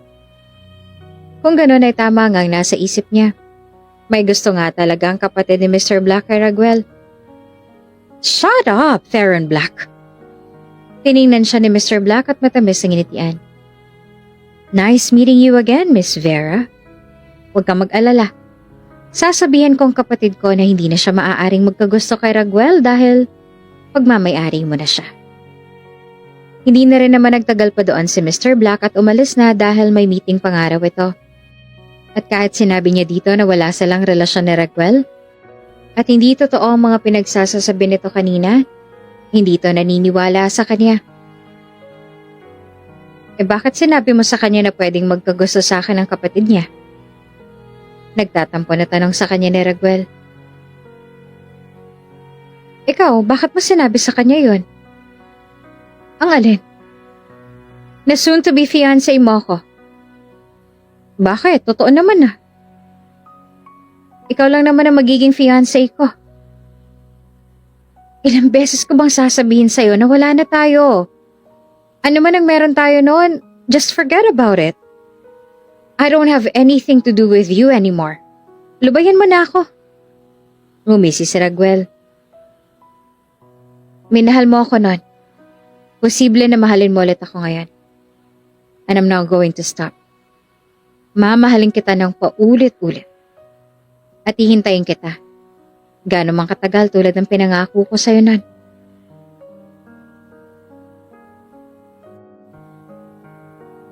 Kung gano'n ay tama nga ang nasa isip niya. May gusto nga talaga ang kapatid ni Mr. Black kay Raguel. Shut up, Theron Black. Tiningnan siya ni Mr. Black at matamis ang initian. Nice meeting you again, Miss Vera. Huwag kang mag-alala. Sasabihin kong kapatid ko na hindi na siya maaaring magkagusto kay Raguel dahil pagmamayari mo na siya. Hindi na rin naman nagtagal pa doon si Mr. Black at umalis na dahil may meeting pangaraw ito. At kahit sinabi niya dito na wala silang relasyon ni Raguel, at hindi totoo ang mga pinagsasasabi nito kanina, hindi ito naniniwala sa kanya. Bakit sinabi mo sa kanya na pwedeng magkagusto sa akin ang kapatid niya? Nagtatampo na tanong sa kanya ni Raguel. Ikaw, bakit mo sinabi sa kanya yon? Ang alin? Na soon to be fiancé mo ko. Bakit? Totoo naman na. Ikaw lang naman ang magiging fiancé ko. Ilang beses ko bang sasabihin sa'yo na wala na tayo? Ano man ang meron tayo noon, just forget about it. I don't have anything to do with you anymore. Lubayan mo na ako. Ngumisi si Raguel. Minahal mo ako noon. Posible na mahalin mo ulit ako ngayon. And I'm not going to stop. Mamahalin kita ng paulit-ulit. At hihintayin kita. Gaano man katagal tulad ng pinangako ko sa'yo nun.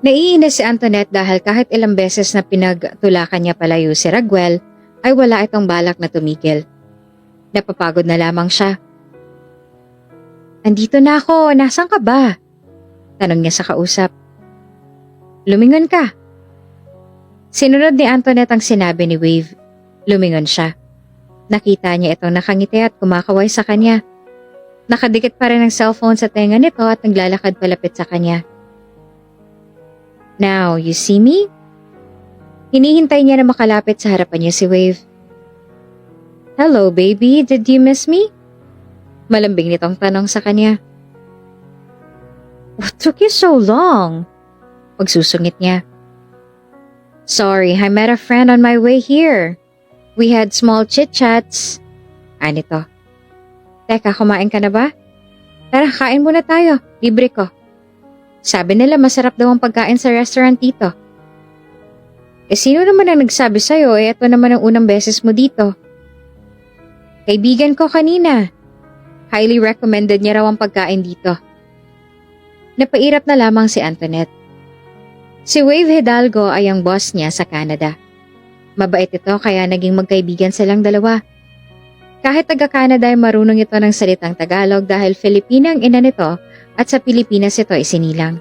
Naiinis si Antoinette dahil kahit ilang beses na pinagtulakan niya palayo si Raguel, ay wala itong balak na tumigil. Napapagod na lamang siya. Andito na ako, nasan ka ba? Tanong niya sa kausap. Lumingon ka. Sinunod ni Antoinette ang sinabi ni Wave. Lumingon siya. Nakita niya itong nakangiti at kumakaway sa kanya. Nakadikit pa rin ang cellphone sa tenga nito at naglalakad palapit sa kanya. Now, you see me? Hinihintay niya na makalapit sa harapan niya si Wave. Hello, baby. Did you miss me? Malambing nitong tanong sa kanya. What took you so long? Pagsusungit niya. Sorry, I met a friend on my way here. We had small chit-chats. Anito. Teka, kumain ka na ba? Tara, kain muna tayo. Libre ko. Sabi nila masarap daw ang pagkain sa restaurant dito. Sino naman ang nagsabi sa'yo? Ito naman ang unang beses mo dito. Kaibigan ko kanina. Highly recommended niya raw ang pagkain dito. Napairap na lamang si Antoinette. Si Wave Hidalgo ay ang boss niya sa Canada. Mabait ito kaya naging magkaibigan silang dalawa. Kahit taga-Canada ay marunong ito ng salitang Tagalog dahil Filipina ang ina nito at sa Pilipinas ito isinilang.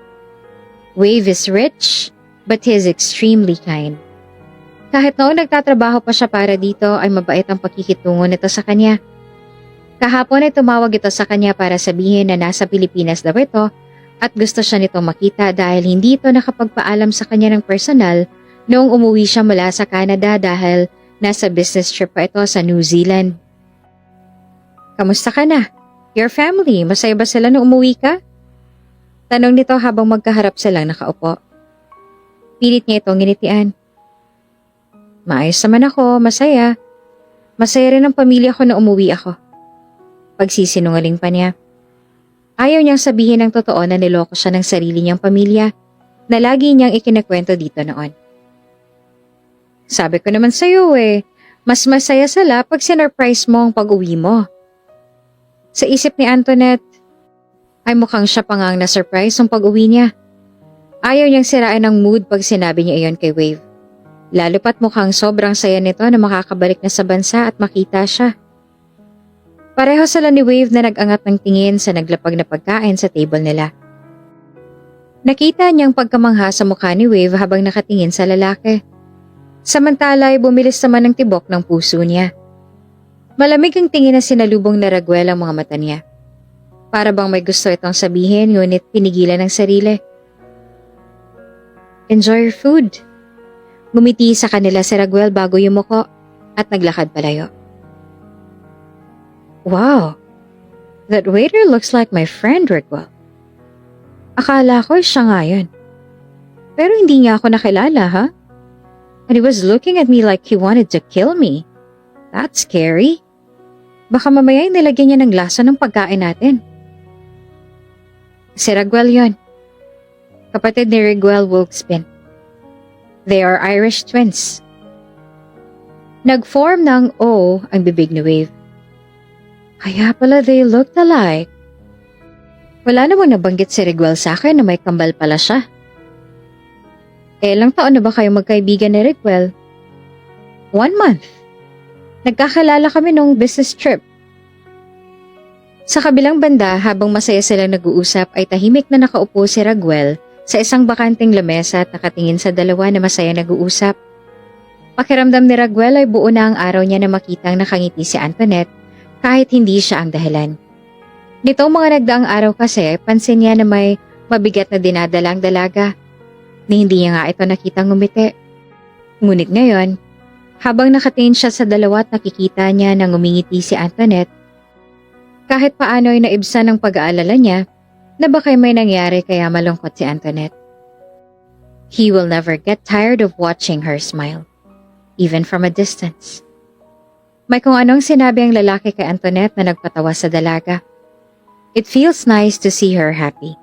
Wave is rich, but he is extremely kind. Kahit noong nagtatrabaho pa siya para dito ay mabait ang pakikitungo nito sa kanya. Kahapon ay tumawag ito sa kanya para sabihin na nasa Pilipinas daw ito at gusto siya nito makita dahil hindi ito nakapagpaalam sa kanya ng personal noong umuwi siya mula sa Canada dahil nasa business trip pa ito sa New Zealand. Kamusta ka na? Your family, masaya ba sila nung umuwi ka? Tanong nito habang magkaharap silang nakaupo. Pilit niya itong nginitian. Maayos naman ako, masaya. Masaya rin ang pamilya ko na umuwi ako. Pagsisinungaling pa niya. Ayaw niyang sabihin ng totoo na niloko siya ng sarili niyang pamilya na lagi niyang ikinakwento dito noon. Sabi ko naman sa'yo mas masaya sila pag sinurprise mo ang pag-uwi mo. Sa isip ni Antoinette, ay mukhang siya pa nga ang na-surprise ang pag-uwi niya. Ayaw niyang sirain ang mood pag sinabi niya iyon kay Wave. Lalo pat mukhang sobrang saya nito na makakabalik na sa bansa at makita siya. Pareho sila ni Wave na nag-angat ng tingin sa naglapag na pagkain sa table nila. Nakita niyang pagkamangha sa mukha ni Wave habang nakatingin sa lalaki. Samantala ay bumilis naman ng tibok ng puso niya. Malamig ang tingin na sinalubong na Raguel ang mga mata niya. Para bang may gusto itong sabihin ngunit pinigilan ng sarili. Enjoy your food. Ngumiti sa kanila si Raguel bago yumuko at naglakad palayo. Wow, that waiter looks like my friend Raguel. Akala ko siya nga yun. Pero hindi niya ako nakilala, ha? And he was looking at me like he wanted to kill me. That's scary. Baka mamaya nilagyan niya ng lasa ng pagkain natin. Si Raguel yun. Kapatid ni Raguel Wilkespin. They are Irish twins. Nag-form ng O ang bibig ni Wave. Kaya pala they looked alike. Wala namang nabanggit si Raguel sa akin na may kambal pala siya. Ilang taon na ba kayo magkaibigan ni Raguel? 1 month. Nagkakilala kami nung business trip. Sa kabilang banda, habang masaya silang nag-uusap ay tahimik na nakaupo si Raguel sa isang bakanting lamesa at nakatingin sa dalawa na masaya nag-uusap. Pakiramdam ni Raguel ay buo na ang araw niya na makitang nakangiti si Antoinette kahit hindi siya ang dahilan. Nitong mga nagdaang araw kasi, pansin niya na may mabigat na dinadala ang dalaga. Ni hindi niya nga ito nakitang ngumiti. Ngunit ngayon, habang nakatingin siya sa dalawa at nakikita niya na ngumingiti si Antoinette, kahit paano ay naibsan ang pag-aalala niya na baka may nangyari kaya malungkot si Antoinette. He will never get tired of watching her smile, even from a distance. May kung anong sinabi ang lalaki kay Antoinette na nagpatawa sa dalaga. It feels nice to see her happy.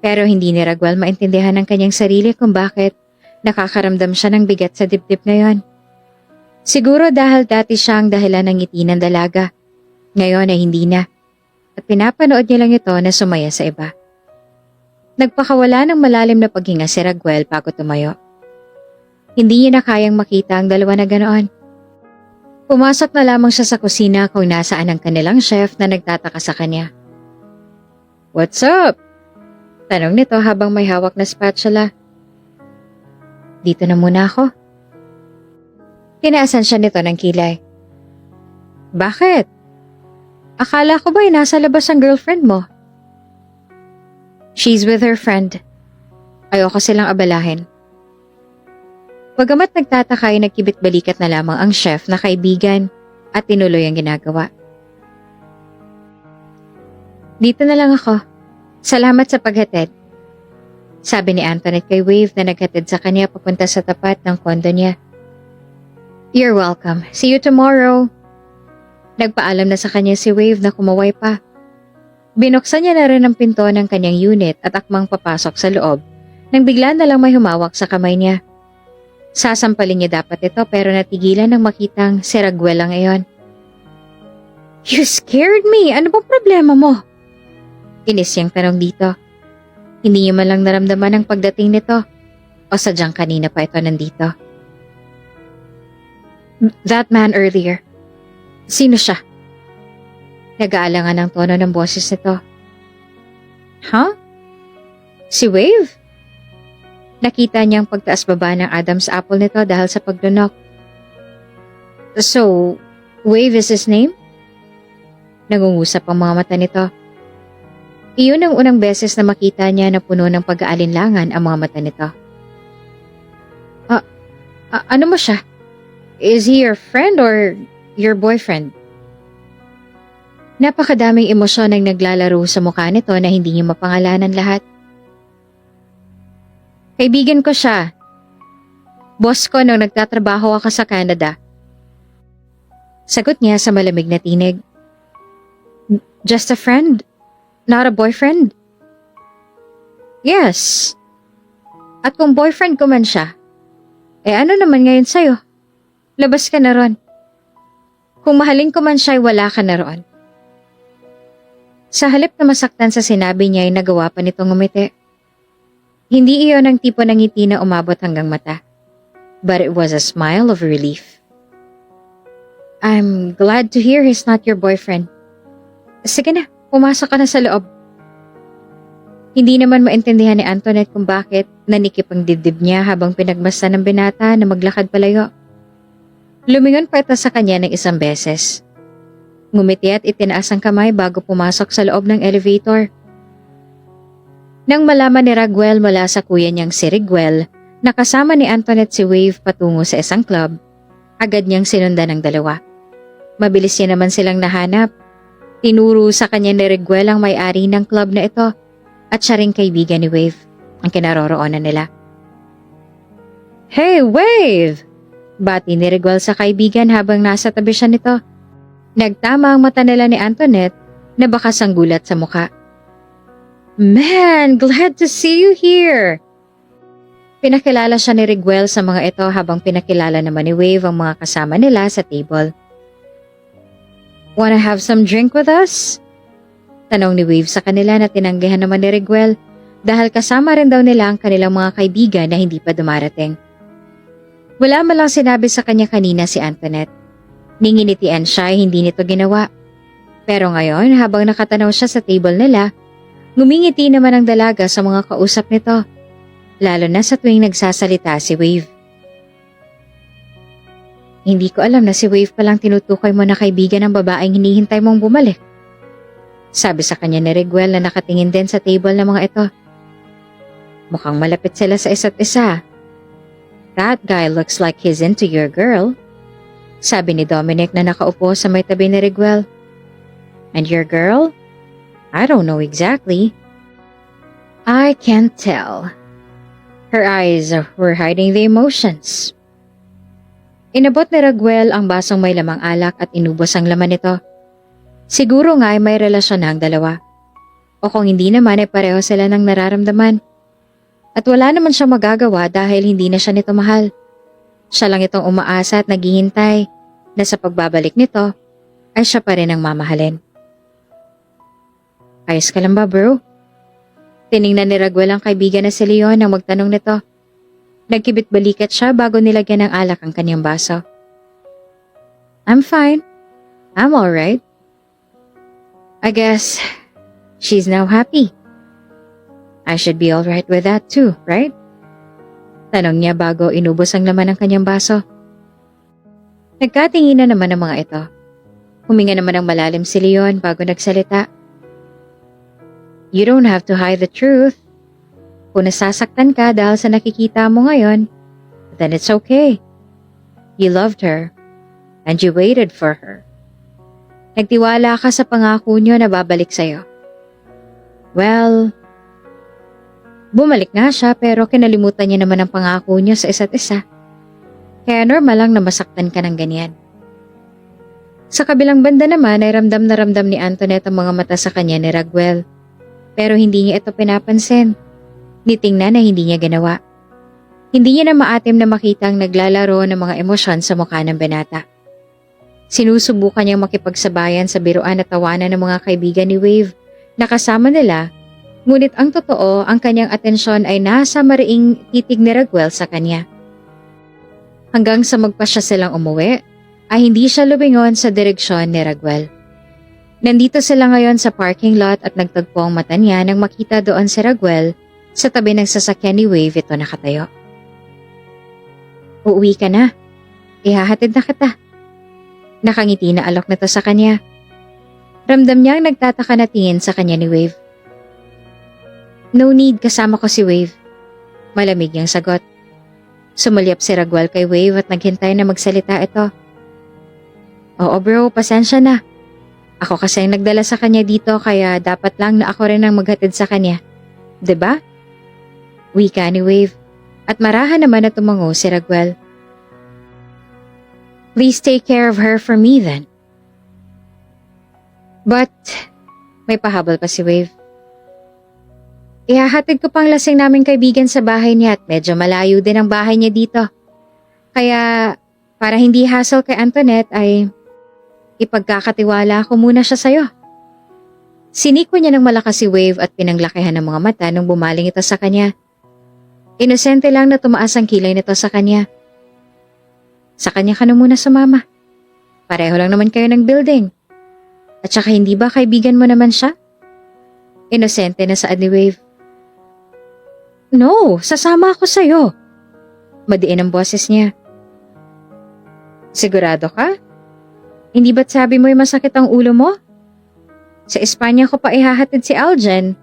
Pero hindi ni Raguel maintindihan ang kanyang sarili kung bakit Nakakaramdam siya ng bigat sa dibdib ngayon. Siguro dahil dati siya ang dahilan ng ngiti ng dalaga. Ngayon ay hindi na. At pinapanood niya lang ito na sumaya sa iba. Nagpakawala ng malalim na paghinga si Raguel bago tumayo. Hindi niya na kayang makita ang dalawa na ganoon. Pumasok na lamang siya sa kusina kung nasaan ang kanilang chef na nagtataka sa kanya. "What's up?" Tanong nito habang may hawak na spatula. "Dito na muna ako." Tinaasan siya nito ng kilay. "Bakit? Akala ko ba'y nasa labas ang girlfriend mo?" "She's with her friend. Ayoko silang abalahin." Bagamat nagtataka ay nagkibit-balikat na lamang ang chef na kaibigan at tinuloy ang ginagawa. "Dito na lang ako. Salamat sa paghatid," sabi ni Antoinette kay Wave na naghatid sa kanya papunta sa tapat ng kondo niya. "You're welcome. See you tomorrow." Nagpaalam na sa kanya si Wave na kumaway pa. Binuksan niya na rin ang pinto ng kanyang unit at akmang papasok sa loob nang bigla na lang may humawak sa kamay niya. Sasampalin niya dapat ito pero natigilan nang makitang si Raguel lang iyon. "You scared me! Ano bang problema mo?" Inis niyang tanong dito. Hindi niya man lang naramdaman ang pagdating nito o sadyang kanina pa ito nandito. "That man earlier. Sino siya?" Nag-aalangan ang tono ng boses nito. "Huh? Si Wave?" Nakita niyang pagtaas-baba ng Adam's apple nito dahil sa paglunok. "So, Wave is his name?" Nangungusap ang mga mata nito. Iyon ang unang beses na makita niya na puno ng pag-aalinlangan ang mga mata nito. Ano mo siya? Is he your friend or your boyfriend?" Napakadaming emosyon ang naglalaro sa mukha nito na hindi niya mapangalanan lahat. "Kaibigan ko siya. Boss ko nung nagtatrabaho ako sa Canada." Sagot niya sa malamig na tinig. "Just a friend? Not a boyfriend?" "Yes. At kung boyfriend ko man siya, ano naman ngayon sa'yo? Labas ka na ron. Kung mahalin ko man siya, wala ka na ron." Sa halip na masaktan sa sinabi niya ay nagawa pa nitong ngumiti. Hindi iyon ang tipo ng ngiti na umabot hanggang mata. But it was a smile of relief. "I'm glad to hear he's not your boyfriend. Sige na, pumasok ka na sa loob." Hindi naman maintindihan ni Antoinette kung bakit nanikip ang dibdib niya habang pinagmasdan ng binata na maglakad palayo. Lumingon pa ito sa kanya ng isang beses. Ngumiti at itinaas ang kamay bago pumasok sa loob ng elevator. Nang malaman ni Raguel mula sa kuya niyang si Riguel na kasama ni Antoinette si Wave patungo sa isang club, agad niyang sinundan ang dalawa. Mabilis niya naman silang nahanap. Tinuro sa kanya ni Riguel ang may-ari ng club na ito at siya ring kaibigan ni Wave, ang kinaroroonan nila. "Hey, Wave!" Bati ni Riguel sa kaibigan habang nasa tabi siya nito. Nagtama ang mata nila ni Antoinette na bakas ang gulat sa mukha. "Man, glad to see you here!" Pinakilala siya ni Riguel sa mga ito habang pinakilala naman ni Wave ang mga kasama nila sa table. "Wanna have some drink with us?" Tanong ni Wave sa kanila na tinanggihan naman ni Riguel dahil kasama rin daw nila ang kanilang mga kaibigan na hindi pa dumarating. Wala man lang sinabi sa kanya kanina si Antoinette. Ninginitian siya ay hindi nito ginawa. Pero ngayon habang nakatanaw siya sa table nila, ngumingiti naman ang dalaga sa mga kausap nito, lalo na sa tuwing nagsasalita si Wave. "Hindi ko alam na si Wave palang tinutukoy mo na kaibigan ng babaeng hinihintay mong bumalik," sabi sa kanya ni Riguel na nakatingin din sa table ng mga ito. "Mukhang malapit sila sa isa't isa. That guy looks like he's into your girl," sabi ni Dominic na nakaupo sa may tabi ni Riguel. "And your girl? I don't know exactly." "I can't tell." Her eyes were hiding the emotions. Inabot ni Riguel ang basong may lamang alak at inubos ang laman nito. Siguro nga ay may relasyon na ang dalawa. O kung hindi naman ay pareho sila ng nararamdaman. At wala naman siyang magagawa dahil hindi na siya nito mahal. Siya lang itong umaasa at naghihintay na sa pagbabalik nito ay siya pa rin ang mamahalin. Ayos ka lang ba, bro? Tiningnan ni Raguel ang kaibigan na si Leon nang magtanong nito. Nagkibit balikat siya bago nilagyan ng alak ang kanyang baso. I'm fine. I'm alright. I guess she's now happy. I should be alright with that too, right? Tanong niya bago inubos ang laman ng kanyang baso. Nagkatingin na naman ang mga ito. Huminga naman ng malalim si Leon bago nagsalita. You don't have to hide the truth. Kung nasasaktan ka dahil sa nakikita mo ngayon, then it's okay. You loved her, and you waited for her. Nagtiwala ka sa pangako niyo na babalik sa'yo. Well, bumalik nga siya pero kinalimutan niya naman ang pangako niyo sa isa't isa. Kaya normal lang na masaktan ka ng ganyan. Sa kabilang banda naman ay ramdam na ramdam ni Antoinette ang mga mata sa kanya ni Raguel. Pero hindi niya ito pinapansin. Nitingnan na hindi niya ginawa. Hindi niya na maatim na makitang naglalaro ng mga emosyon sa mukha ng binata. Sinusubukan niyang makipagsabayan sa biruan at tawanan ng mga kaibigan ni Wave na kasama nila, ngunit ang totoo, ang kanyang atensyon ay nasa mariing titig ni Raguel sa kanya. Hanggang sa magpasya silang umuwi, ay hindi siya lumingon sa direksyon ni Raguel. Nandito sila ngayon sa parking lot at nagtagpo ang mata niya nang makita doon si Raguel sa tabi ng sasakyan ni Wave ito nakatayo. Uuwi ka na. Ihahatid na kita. Nakangiti na alok na to sa kanya. Ramdam niyang nagtataka na tingin sa kanya ni Wave. No need, kasama ko si Wave. Malamig niyang sagot. Sumulyap si Raguel kay Wave at naghintay na magsalita ito. Oo bro, pasensya na. Ako kasi ang nagdala sa kanya dito kaya dapat lang na ako rin ang maghatid sa kanya. 'Di ba? Wika ni Wave at marahan naman na tumango si Raguel. Please take care of her for me then. But, may pahabol pa si Wave. Ihahatid ko pang lasing naming kaibigan sa bahay niya at medyo malayo din ang bahay niya dito. Kaya, para hindi hassle kay Antoinette ay ipagkakatiwala ko muna siya sa'yo. Siniko niya ng malakas si Wave at pinanglakihan ng mga mata nung bumaling ito sa kanya. Inosente lang na tumaas ang kilay nito sa kanya. Sa kanya ka na muna sumama. Pareho lang naman kayo ng building. At saka hindi ba kaibigan mo naman siya? Inosente na saad ni Wave. No, sasama ako sa'yo. Madiin ang boses niya. Sigurado ka? Hindi ba't sabi mo'y masakit ang ulo mo? Sa Espanya ko pa ihahatid si Aljen.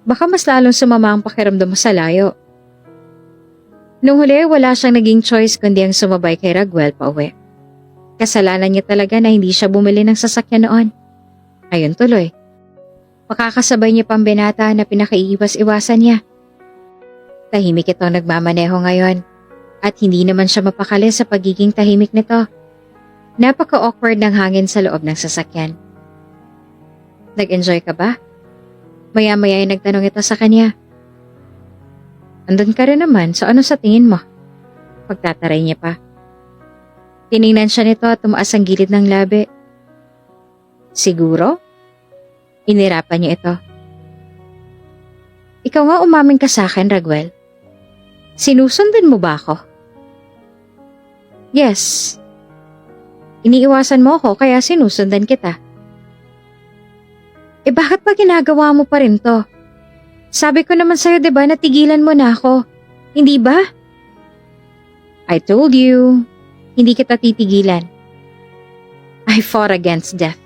Baka mas lalong sumama ang pakiramdam mo sa layo. Nung huli, wala siyang naging choice kundi ang sumabay kay Raguel pa uwi. Kasalanan niya talaga na hindi siya bumili ng sasakyan noon. Ayun tuloy. Makakasabay niya pang binata na pinakaiiwas-iwasan niya. Tahimik itong nagmamaneho ngayon at hindi naman siya mapakali sa pagiging tahimik nito. Napaka-awkward ng hangin sa loob ng sasakyan. Nag-enjoy ka ba? Maya-maya ay nagtanong ito sa kanya. Andun ka rin naman, so ano sa tingin mo? Pagtataray niya pa. Tiningnan siya nito at tumaas ang gilid ng labi. Siguro? Inirapan niya ito. Ikaw nga umamin ka sa akin, Raguel. Sinusundan mo ba ako? Yes. Iniiwasan mo ako kaya sinusundan kita. Eh bakit pa ginagawa mo pa rin to? Sabi ko naman sa'yo diba na tigilan mo na ako. Hindi ba? I told you, hindi kita titigilan. I fought against death.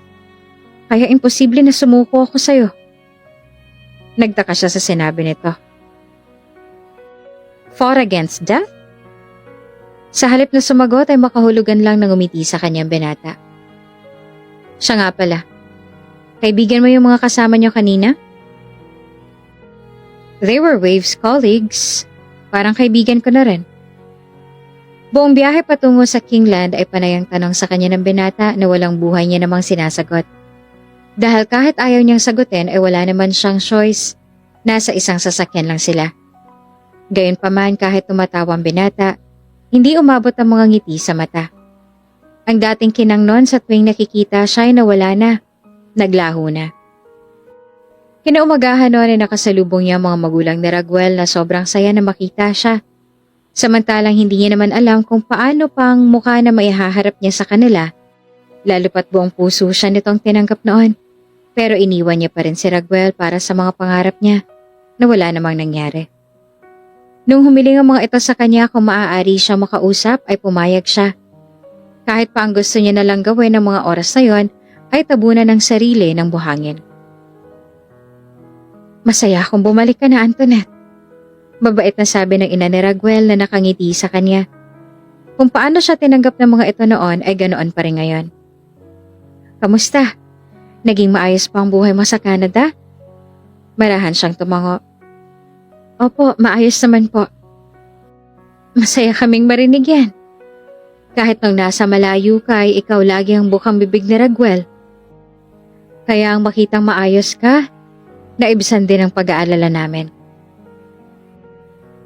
Kaya imposible na sumuko ako sa'yo. Nagtaka siya sa sinabi nito. Fought against death? Sa halip na sumagot ay makahulugan lang ng umiti sa kanyang binata. Siya nga pala. Kaibigan mo yung mga kasama niyo kanina? They were Wave's colleagues. Parang kaibigan ko na rin. Buong biyahe patungo sa Kingland ay panayang tanong sa kanya ng binata na walang buhay niya namang sinasagot. Dahil kahit ayaw niyang sagutin ay wala naman siyang choice. Nasa isang sasakyan lang sila. Gayunpaman kahit tumatawa ang binata, hindi umabot ang mga ngiti sa mata. Ang dating kinang nun sa tuwing nakikita siya ay nawala na, naglaho na. Kinaumagahan noon ay nakasalubong niya mga magulang ni Raguel na sobrang saya na makita siya. Samantalang hindi niya naman alam kung paano pang mukha na maihaharap niya sa kanila, lalo pat buong puso siya nitong tinanggap noon. Pero iniwan niya pa rin si Raguel para sa mga pangarap niya na wala namang nangyari. Nung humiling ang mga ito sa kanya kung maaari siya makausap ay pumayag siya. Kahit pa ang gusto niya nalang gawin ng mga oras na yon ay tabunan ng sarili ng buhangin. Masaya akong bumalik ka na, Antoinette. Mabait na sabi ng ina ni Raguel na nakangiti sa kanya. Kung paano siya tinanggap ng mga ito noon ay ganoon pa rin ngayon. Kamusta? Naging maayos pa ang buhay mo sa Canada? Marahan siyang tumango. Opo, maayos naman po. Masaya kaming marinig yan. Kahit nung nasa malayo ka ay ikaw lagi ang bukang bibig ni Raguel. Kaya ang makitang maayos ka, naibisan din ang pag-aalala namin.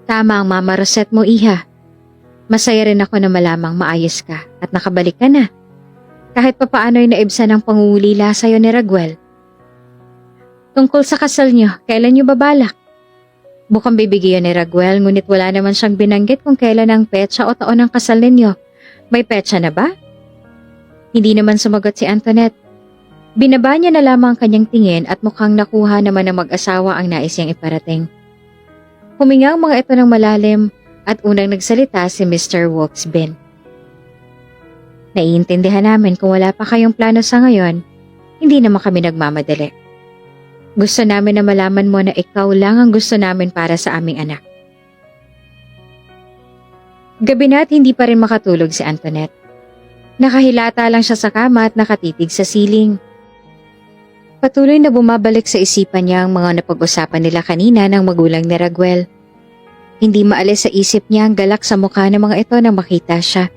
Tama ang Mama Rosette mo, Iha. Masaya rin ako na malamang maayos ka at nakabalik ka na. Kahit papaano ay naibsan ang pangungulila sa'yo ni Raguel. Tungkol sa kasal niyo, kailan niyo babalak? Bukang bibigyan ni Raguel ngunit wala naman siyang binanggit kung kailan ang petsa o taon ng kasal ninyo. May petsa na ba? Hindi naman sumagot si Antoinette. Binaba niya na lamang ang kanyang tingin at mukhang nakuha naman ng mag-asawa ang nais niyang iparating. Huminga ang mga ito ng malalim at unang nagsalita si Mr. Wilkes-Binn. Naiintindihan namin kung wala pa kayong plano sa ngayon, hindi naman kami nagmamadali. Gusto namin na malaman mo na ikaw lang ang gusto namin para sa aming anak. Gabi na at hindi pa rin makatulog si Antoinette. Nakahilata lang siya sa kama at nakatitig sa siling. Patuloy na bumabalik sa isipan niya ang mga napag-usapan nila kanina ng magulang ni Raguel. Hindi maalis sa isip niya ang galak sa mukha ng mga ito nang makita siya.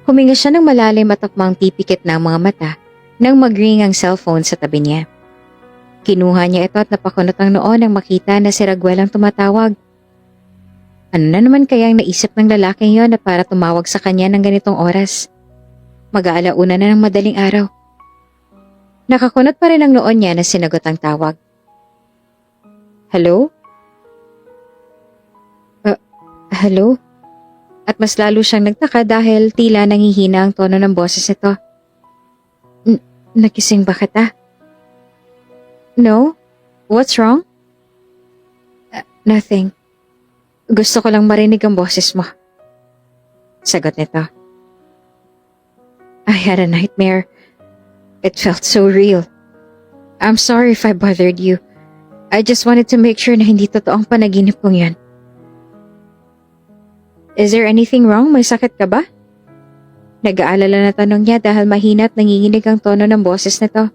Huminga siya ng malalim at akmang pipikit ng mga mata nang mag-ring ang cellphone sa tabi niya. Kinuha niya ito at napakunot ang noo nang makita na si Raguel ang tumatawag. Ano na naman kayang naisip ng lalaking yon na para tumawag sa kanya ng ganitong oras? Mag-aalauna na ng madaling araw. Nakakunot pa rin ang noon niya na sinagot ang tawag. Hello? Hello? At mas lalo siyang nagtaka dahil tila nangihina ang tono ng boses ito. Nakising ba kita? No? What's wrong? Nothing. Gusto ko lang marinig ang boses mo. Sagot nito. I had a nightmare. It felt so real. I'm sorry if I bothered you. I just wanted to make sure na hindi totoong panaginip kong yan. Is there anything wrong? May sakit ka ba? Nag-aalala na tanong niya dahil mahina at nanginginig ang tono ng boses nito.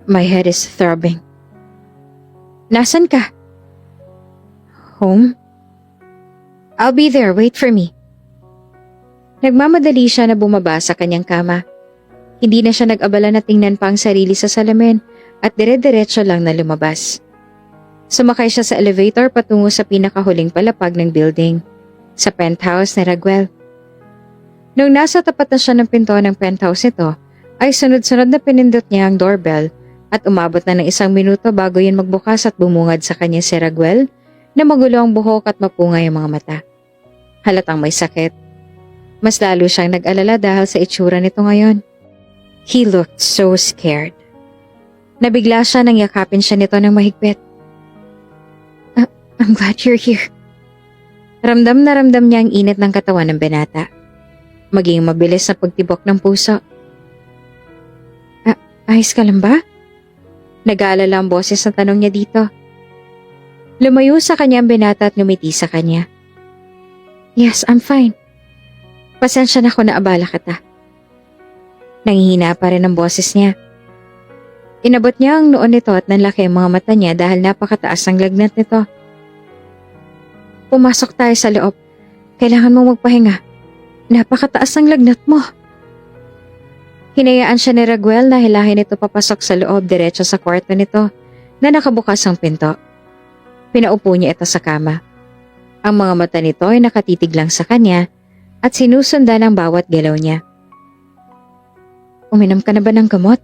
My head is throbbing. Nasaan ka? Home? I'll be there. Wait for me. Nagmamadali siya na bumaba sa kanyang kama. Hindi na siya nag-abala na tingnan pa ang sarili sa salamin at dire-diretso lang na lumabas. Sumakay siya sa elevator patungo sa pinakahuling palapag ng building, sa penthouse ni Raguel. Nung nasa tapat na siya ng pinto ng penthouse ito, ay sunod-sunod na pinindot niya ang doorbell at umabot na ng 1 minuto bago yun magbukas at bumungad sa kanya si Raguel na magulo ang buhok at mapungay ang mga mata. Halatang may sakit. Mas lalo siyang nag-alala dahil sa itsura nito ngayon. He looked so scared. Nabigla siya nang yakapin siya nito ng mahigpit. I'm glad you're here. Ramdam na ramdam niya ang init ng katawan ng binata. Maging mabilis na pagtibok ng puso. Ayos ka lang ba? Nag-aalala ang boses na tanong niya dito. Lumayo sa kanya ang binata at ngumiti sa kanya. Yes, I'm fine. Pasensya na kung naabala kita. Nangihina pa rin ang boses niya. Inabot niya ang noon nito at nanlaki ang mga mata niya dahil napakataas ang lagnat nito. Pumasok tayo sa loob. Kailangan mong magpahinga. Napakataas ang lagnat mo. Hinayaan siya ni Raguel na hilahin ito papasok sa loob diretso sa kwarto nito na nakabukas ang pinto. Pinaupo niya ito sa kama. Ang mga mata nito ay nakatitig lang sa kanya at sinusundan ang bawat galaw niya. Uminom ka na ba ng gamot?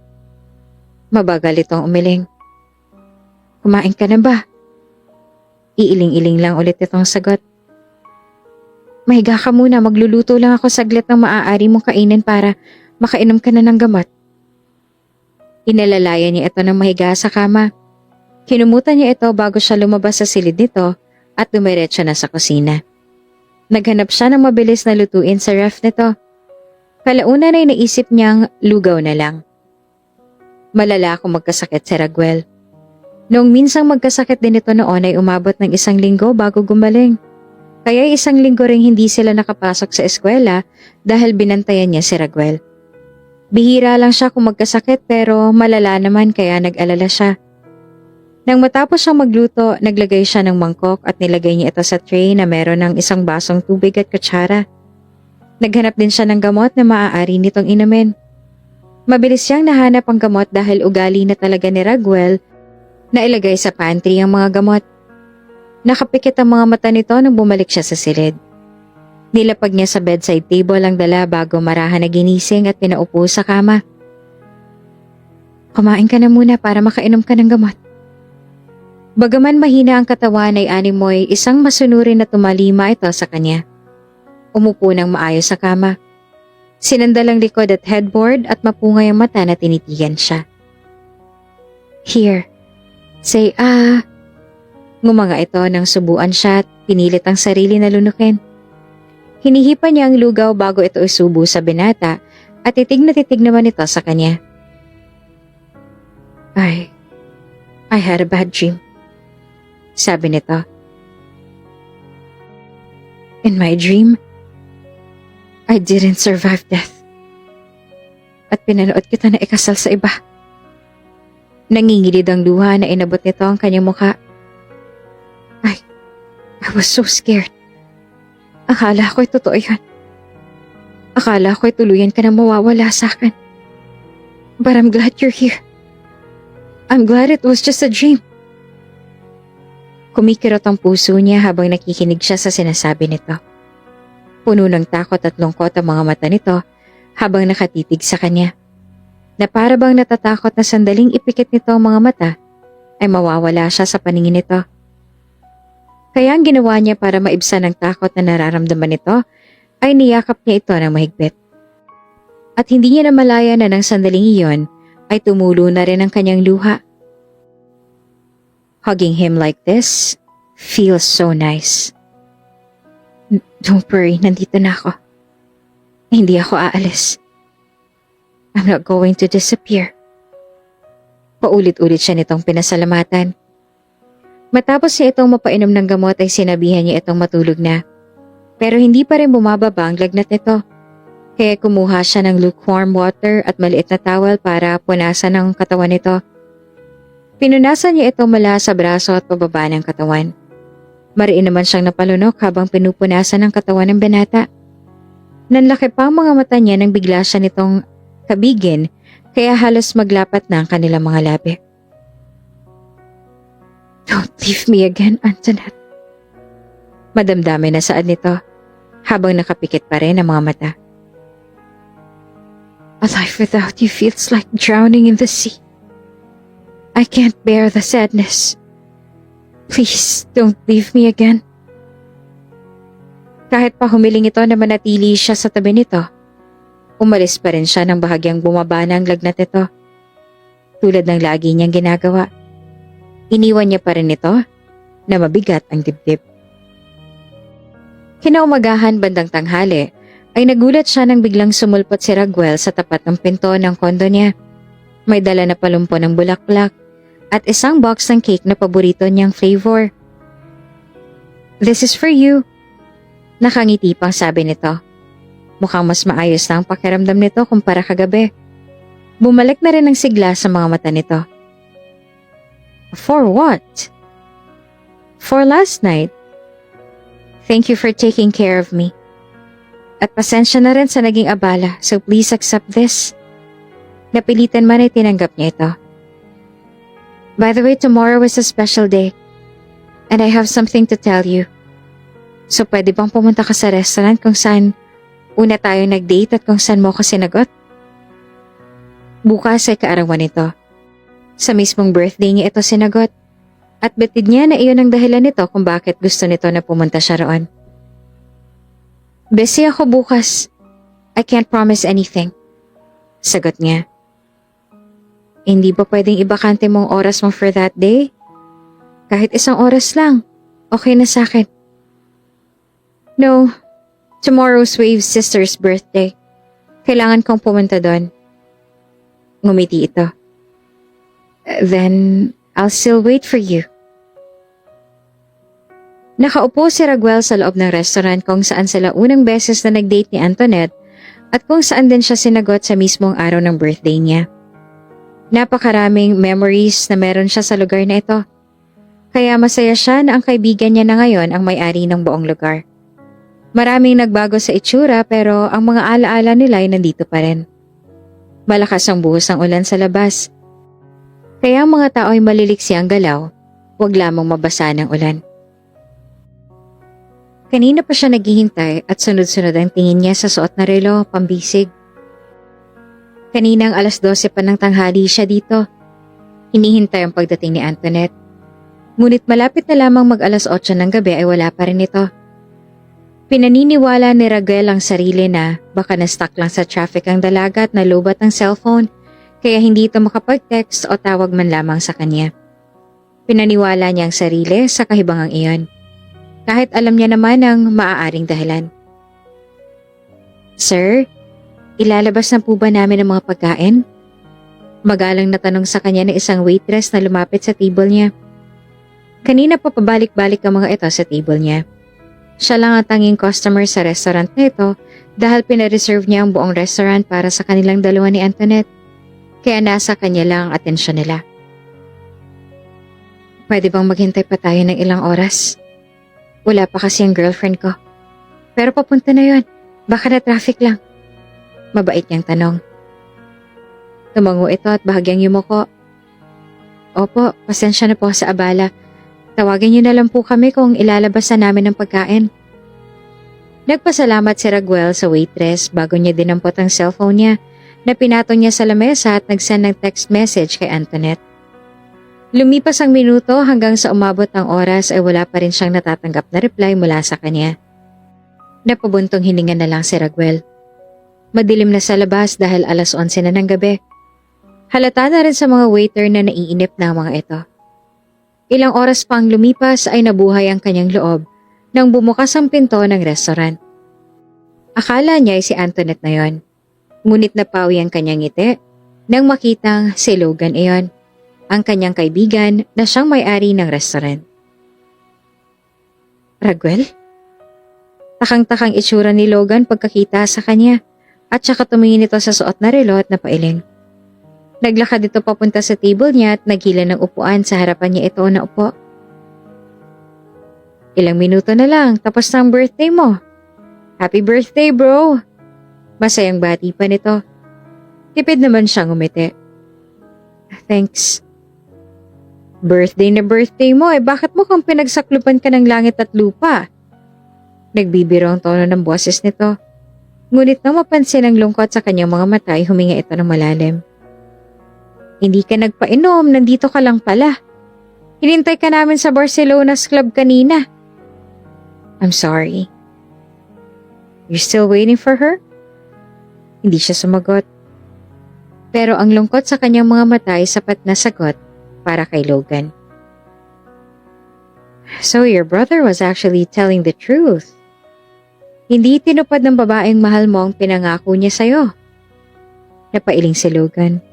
Mabagal itong umiling. Kumain ka na ba? Iiling-iling lang ulit itong sagot. Mahiga ka muna, magluluto lang ako saglit ng maaari mong kainin para makainom ka na ng gamot. Inalalayan niya ito ng mahiga sa kama. Kinumutan niya ito bago siya lumabas sa silid nito at dumiretso na sa kusina. Naghanap siya ng mabilis na lutuin sa ref nito. Kalaunan ay naisip niyang lugaw na lang. Malala kung magkasakit si Raguel. Noong minsang magkasakit din ito noon ay umabot ng 1 linggo bago gumaling. Kaya 1 linggo ring hindi sila nakapasok sa eskwela dahil binantayan niya si Raguel. Bihira lang siya kung magkasakit pero malala naman kaya nag-alala siya. Nang matapos siyang magluto, naglagay siya ng mangkok at nilagay niya ito sa tray na meron ng 1 basong tubig at kutsara. Naghanap din siya ng gamot na maaari nitong inumin. Mabilis siyang nahanap ang gamot dahil ugali na talaga ni Raguel na ilagay sa pantry ang mga gamot. Nakapikit ang mga mata nito nang bumalik siya sa silid. Nilapag niya sa bedside table ang dala bago marahan na ginising at pinaupo sa kama. Kumain ka na muna para makainom ka ng gamot. Bagaman mahina ang katawan ay animoy isang masunurin na tumalima ito sa kanya. Umupo ng maayos sa kama. Sinandal ang likod at headboard at mapungay ang mata na tinitigan siya. Here, say Ngumanga ito nang subuan siya at pinilit ang sarili na lunukin. Hinihipan niya ang lugaw bago ito isubo sa binata at titig naman ito sa kanya. I had a bad dream, sabi nito. In my dream, I didn't survive death. At pinanood kita na ikasal sa iba. Nangingilid ang luha na inabot nito ang kanyang mukha. I was so scared. Akala ko'y totoo yan. Akala ko'y tuluyan ka na mawawala sa akin. But I'm glad you're here. I'm glad it was just a dream. Kumikirot ang puso niya habang nakikinig siya sa sinasabi nito. Puno ng takot at lungkot ang mga mata nito habang nakatitig sa kanya. Na para bang natatakot na sandaling ipikit nito ang mga mata ay mawawala siya sa paningin nito. Kaya ang ginawa niya para maibsan ang takot na nararamdaman nito ay niyakap niya ito ng mahigpit. At hindi niya namalaya na ng sandaling iyon ay tumulo na rin ang kanyang luha. Hugging him like this feels so nice. Don't worry, nandito na ako. Hindi ako aalis. I'm not going to disappear. Paulit-ulit siya nitong pinasalamatan. Matapos niya itong mapainom ng gamot ay sinabihan niya itong matulog na. Pero hindi pa rin bumababa ang lagnat nito. Kaya kumuha siya ng lukewarm water at maliit na towel para punasan ang katawan nito. Pinunasan niya ito mula sa braso at pababa ng katawan. Mariin naman siyang napalunok habang pinupunasan ang katawan ng binata. Nanlaki pa ang mga mata niya nang bigla siya nitong kabigin kaya halos maglapat na ang kanilang mga labi. Don't leave me again, Antoinette. Madamdamin na saad nito habang nakapikit pa rin ang mga mata. A life without you feels like drowning in the sea. I can't bear the sadness. Please, don't leave me again. Kahit pa humiling ito na manatili siya sa tabi nito, umalis pa rin siya ng bahagyang bumaba na ang lagnat nito. Tulad ng lagi niyang ginagawa. Iniwan niya pa rin ito na mabigat ang dibdib. Kinaumagahan bandang tanghali ay nagulat siya nang biglang sumulpot si Raguel sa tapat ng pinto ng kondo niya. May dala na palumpo ng bulaklak at isang box ng cake na paborito niyang flavor. This is for you. Nakangiti pang sabi nito. Mukhang mas maayos na ang pakiramdam nito kumpara kagabi. Bumalik na rin ang sigla sa mga mata nito. For what? For last night. Thank you for taking care of me. At pasensya na rin sa naging abala, so please accept this. Napilitan man ay tinanggap niya ito. By the way, tomorrow is a special day. And I have something to tell you. So pwede bang pumunta ka sa restaurant kung saan una tayo nag-date at kung saan mo ko sinagot? Bukas ay kaarawan nito. Sa mismong birthday niya ito sinagot. At batid niya na iyon ang dahilan nito kung bakit gusto nito na pumunta siya roon. Busy ako bukas. I can't promise anything. Sagot niya. Hindi ba pwedeng ibakante mong oras mo for that day? Kahit isang oras lang, okay na sa akin. No, tomorrow's Wave's sister's birthday. Kailangan kong pumunta doon. Ngumiti ito. Then, I'll still wait for you. Nakaupo si Raguel sa loob ng restaurant kung saan sila unang beses na nag-date ni Antoinette at kung saan din siya sinagot sa mismong araw ng birthday niya. Napakaraming memories na meron siya sa lugar na ito. Kaya masaya siya na ang kaibigan niya na ngayon ang may-ari ng buong lugar. Maraming nagbago sa itsura pero ang mga alaala nila ay nandito pa rin. Malakas ang buhos ng ulan sa labas. Kaya ang mga tao ay maliliksi ang galaw, huwag lamang mabasa ng ulan. Kanina pa siya naghihintay at sunod-sunod ang tingin niya sa suot na relo, pambisig. Kaninang 12:00 pa ng tanghali siya dito. Hinihintay ang pagdating ni Antoinette. Ngunit malapit na lamang mag-8:00 ng gabi ay wala pa rin ito. Pinaniniwala ni Raguel ang sarili na baka na-stuck lang sa traffic ang dalaga at nalubat ang cellphone kaya hindi ito makapag-text o tawag man lamang sa kanya. Pinaniwala niya ang sarili sa kahibangang iyon. Kahit alam niya naman ang maaaring dahilan. Sir, ilalabas na po ba namin ang mga pagkain? Magalang na tanong sa kanya ng isang waitress na lumapit sa table niya. Kanina pa pabalik-balik ang mga ito sa table niya. Siya lang ang tanging customer sa restaurant na ito dahil pinareserve niya ang buong restaurant para sa kanilang dalawa ni Antoinette. Kaya nasa kanya lang ang atensyon nila. Pwede bang maghintay pa tayo ng ilang oras? Wala pa kasi ang girlfriend ko. Pero papunta na yon. Baka na traffic lang. Mabait niyang tanong. Tumango ito at bahagyang yumuko. Opo, pasensya na po sa abala. Tawagin niyo na lang po kami kung ilalabas na namin ang pagkain. Nagpasalamat si Raguel sa waitress bago niya dinampot ang cellphone niya na pinatong niya sa lamesa at nag-send ng text message kay Antoinette. Lumipas ang minuto hanggang sa umabot ng oras ay wala pa rin siyang natatanggap na reply mula sa kanya. Napabuntong hininga na lang si Raguel. Madilim na sa labas dahil 11:00 na ng gabi. Halata na rin sa mga waiter na naiinip na ang mga ito. Ilang oras pang lumipas ay nabuhay ang kanyang loob nang bumukas ang pinto ng restaurant. Akala niya ay si Antoinette na yon. Ngunit napawi ang kanyang ngiti nang makitang si Logan iyon. Ang kanyang kaibigan na siyang may-ari ng restaurant. Raguel? Takang-takang itsura ni Logan pagkakita sa kanya at saka tumingin ito sa suot na relo at napailing. Naglakad ito papunta sa table niya at naghila ng upuan sa harapan niya ito na upo. Ilang minuto na lang tapos na ang birthday mo. Happy birthday, bro! Masayang bati pa nito. Tipid naman siyang umiti. Thanks. Birthday na birthday mo bakit mo kang pinagsaklupan ka ng langit at lupa? Nagbibiro ang tono ng boses nito. Ngunit nang mapansin ang lungkot sa kanyang mga mata ay huminga ito ng malalim. Hindi ka nagpainom, nandito ka lang pala. Hinintay ka namin sa Barcelona's club kanina. I'm sorry. You're still waiting for her? Hindi siya sumagot. Pero ang lungkot sa kanyang mga mata ay sapat na sagot para kay Logan. So your brother was actually telling the truth. Hindi tinupad ng babaeng mahal mo ang pinangako niya sa'yo. Napailing si Logan.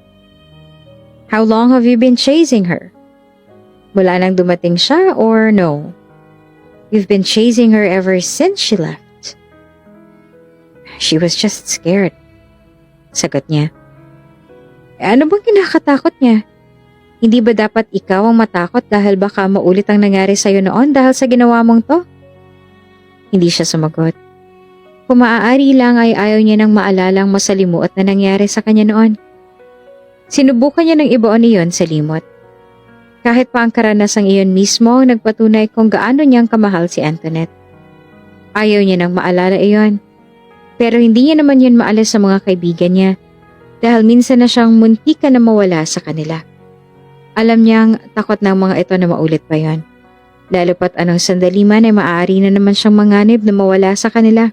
How long have you been chasing her? Mula nang dumating siya or no? You've been chasing her ever since she left. She was just scared. Sagot niya. Ano bang kinakatakot niya? Hindi ba dapat ikaw ang matakot dahil baka maulit ang nangyari sa'yo noon dahil sa ginawa mong to? Hindi siya sumagot. Kung maaari lang ay ayaw niya nang maalala ang masalimuot na nangyari sa kanya noon. Sinubukan niya ng ibaon iyon sa limot. Kahit pa ang karanasang iyon mismo ang nagpatunay kung gaano niyang kamahal si Antoinette. Ayaw niya nang maalala iyon. Pero hindi niya naman yun maalis sa mga kaibigan niya dahil minsan na siyang muntika na mawala sa kanila. Alam niyang takot ng mga ito na maulit pa yon. Lalo pat anong sandali man ay maaari na naman siyang manganib na mawala sa kanila.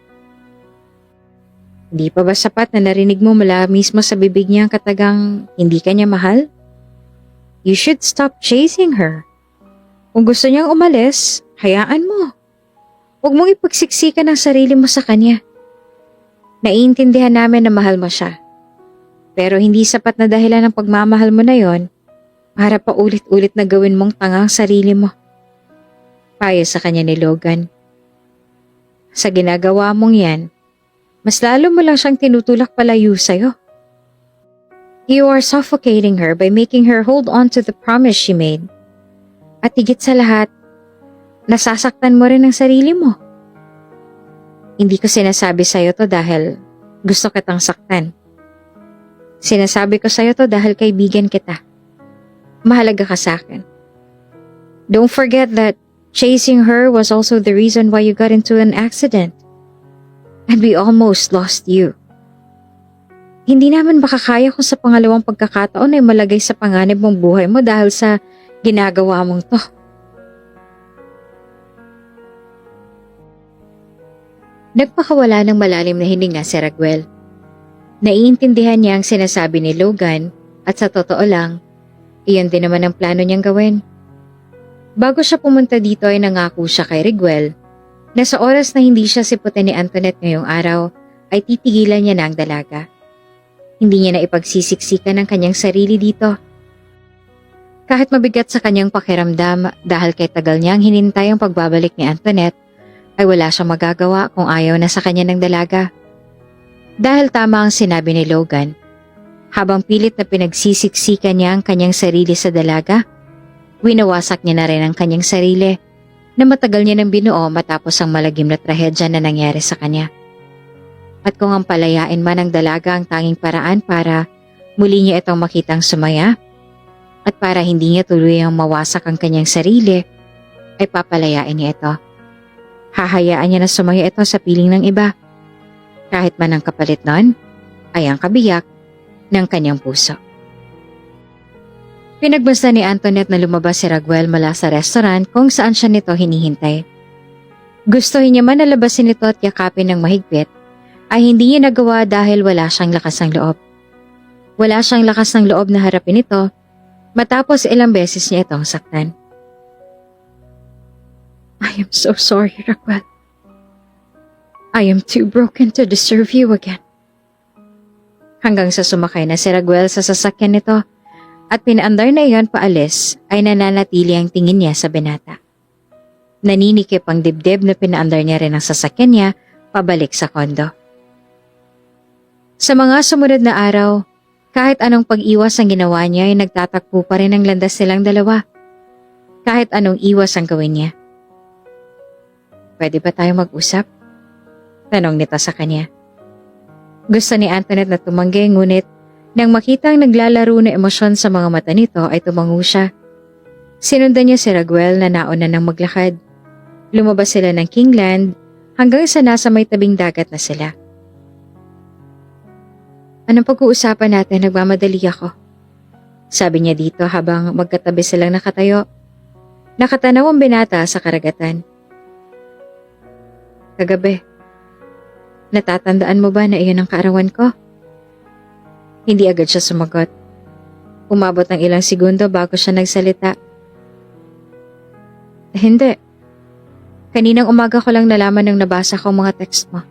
Hindi pa ba sapat na narinig mo mula mismo sa bibig niya ang katagang hindi ka niya mahal? You should stop chasing her. Kung gusto niyang umalis, hayaan mo. Huwag mong ipagsiksikan ang sarili mo sa kanya. Naiintindihan namin na mahal mo siya. Pero hindi sapat na dahilan ng pagmamahal mo na yon para pa ulit-ulit na gawin mong tanga ang sarili mo. Payo sa kanya ni Logan. Sa ginagawa mong yan, mas lalo mo lang siyang tinutulak palayo sa'yo. You are suffocating her by making her hold on to the promise she made. At higit sa lahat, nasasaktan mo rin ang sarili mo. Hindi ko sinasabi sa'yo to dahil gusto kitang saktan. Sinasabi ko sa'yo to dahil kaibigan kita. Mahalaga ka sa akin. Don't forget that chasing her was also the reason why you got into an accident. And we almost lost you. Hindi naman makakaya kung sa pangalawang pagkakataon ay malagay sa panganib mong buhay mo dahil sa ginagawa mong to. Nagpakawala ng malalim na hininga si Raguel. Naiintindihan niya ang sinasabi ni Logan at sa totoo lang, iyon din naman ang plano niyang gawin. Bago siya pumunta dito ay nangako siya kay Raguel na sa oras na hindi siya siputin ni Antoinette ngayong araw ay titigilan niya na ang dalaga. Hindi niya na ipagsisiksikan ang kanyang sarili dito. Kahit mabigat sa kanyang pakiramdam dahil kay tagal niyang hinintay ang pagbabalik ni Antoinette, ay wala siyang magagawa kung ayaw na sa kanya ng dalaga. Dahil tama ang sinabi ni Logan, habang pilit na pinagsisiksikan niya ang kanyang sarili sa dalaga, winawasak niya na rin ang kanyang sarili na matagal niya nang binuo matapos ang malagim na trahedya na nangyari sa kanya. At kung ang palayain man ng dalaga ang tanging paraan para muli niya itong makitang sumaya at para hindi niya tuluyang mawasak ang kanyang sarili, ay papalayain niya ito. Hahayaan niya na sumaya ito sa piling ng iba. Kahit man ang kapalit nun, ay ang kabiyak ng kanyang puso. Pinagbasta ni Antoinette na lumabas si Raguel mula sa restaurant kung saan siya nito hinihintay. Gustuhin niya man na labasin ito at yakapin ng mahigpit, ay hindi niya nagawa dahil wala siyang lakas ng loob. Wala siyang lakas ng loob na harapin ito matapos ilang beses niya itong saktan. I am so sorry, Raquel. I am too broken to deserve you again. Hanggang sa sumakay na si Raguel sa sasakyan nito at pinaandar na iyon paalis ay nananatili ang tingin niya sa binata. Naninikip ang dibdib na pinaandar niya rin ang sasakyan niya pabalik sa kondo. Sa mga sumunod na araw, kahit anong pag-iwas ang ginawa niya ay nagtatakbo pa rin ang landas nilang dalawa. Kahit anong iwas ang gawin niya. Pwede ba tayo mag-usap? Tanong nito sa kanya. Gusto ni Antoinette na tumanggi ngunit nang makita ang naglalaro na emosyon sa mga mata nito ay tumango siya. Sinundan niya si Raguel na nauna nang maglakad. Lumabas sila ng Kingland hanggang sa nasa may tabing dagat na sila. Anong pag-uusapan natin? Nagmamadali ako. Sabi niya dito habang magkatabi silang nakatayo. Nakatanaw ang binata sa karagatan. Kagabi, natatandaan mo ba na iyon ang kaarawan ko? Hindi agad siya sumagot. Umabot ng ilang segundo bago siya nagsalita. Hindi. Kaninang umaga ko lang nalaman nang nabasa ko ang mga text mo.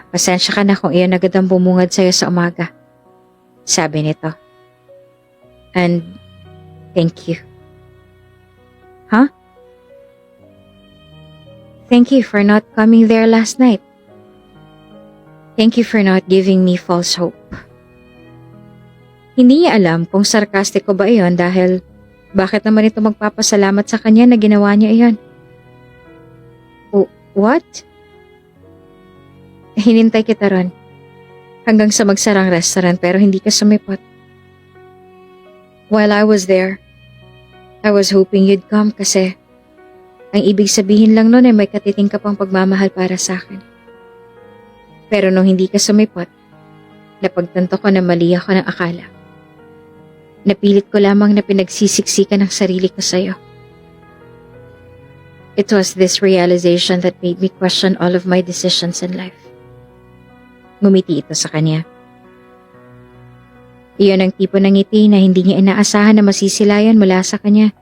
Pasensya ka na kung iyon agad ang bumungad sa'yo sa umaga. Sabi nito. And thank you. Huh? Thank you for not coming there last night. Thank you for not giving me false hope. Hindi niya alam kung sarkastiko ba iyon dahil bakit naman ito magpapasalamat sa kanya na ginawa niya iyon. What? Hinintay kita ron. Hanggang sa magsarang restaurant pero hindi ka sumipot. While I was there, I was hoping you'd come kasi ang ibig sabihin lang nun ay may katiting ka pang pagmamahal para sa akin. Pero nung hindi ka sumipot, napagtanto ko na mali ako ng akala. Napilit ko lamang na pinagsisiksikan ang sarili ko sa'yo. It was this realization that made me question all of my decisions in life. Ngumiti ito sa kanya. Iyon ang tipo ng ngiti na hindi niya inaasahan na masisilayan mula sa kanya.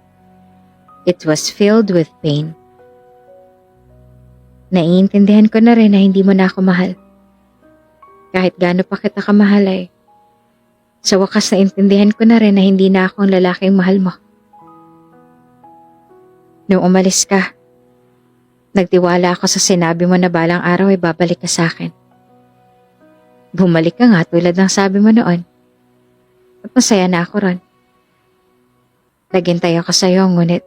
It was filled with pain. Naiintindihan ko na rin na hindi mo na ako mahal. Kahit gaano pa kita kamahal ay, sa wakas naintindihan ko na rin na hindi na ako ang lalaking mahal mo. Nung umalis ka, nagtiwala ako sa sinabi mo na balang araw ay babalik ka sa akin. Bumalik ka nga tulad ng sabi mo noon. At masaya na ako ron. Naghintay ako sa'yo, ngunit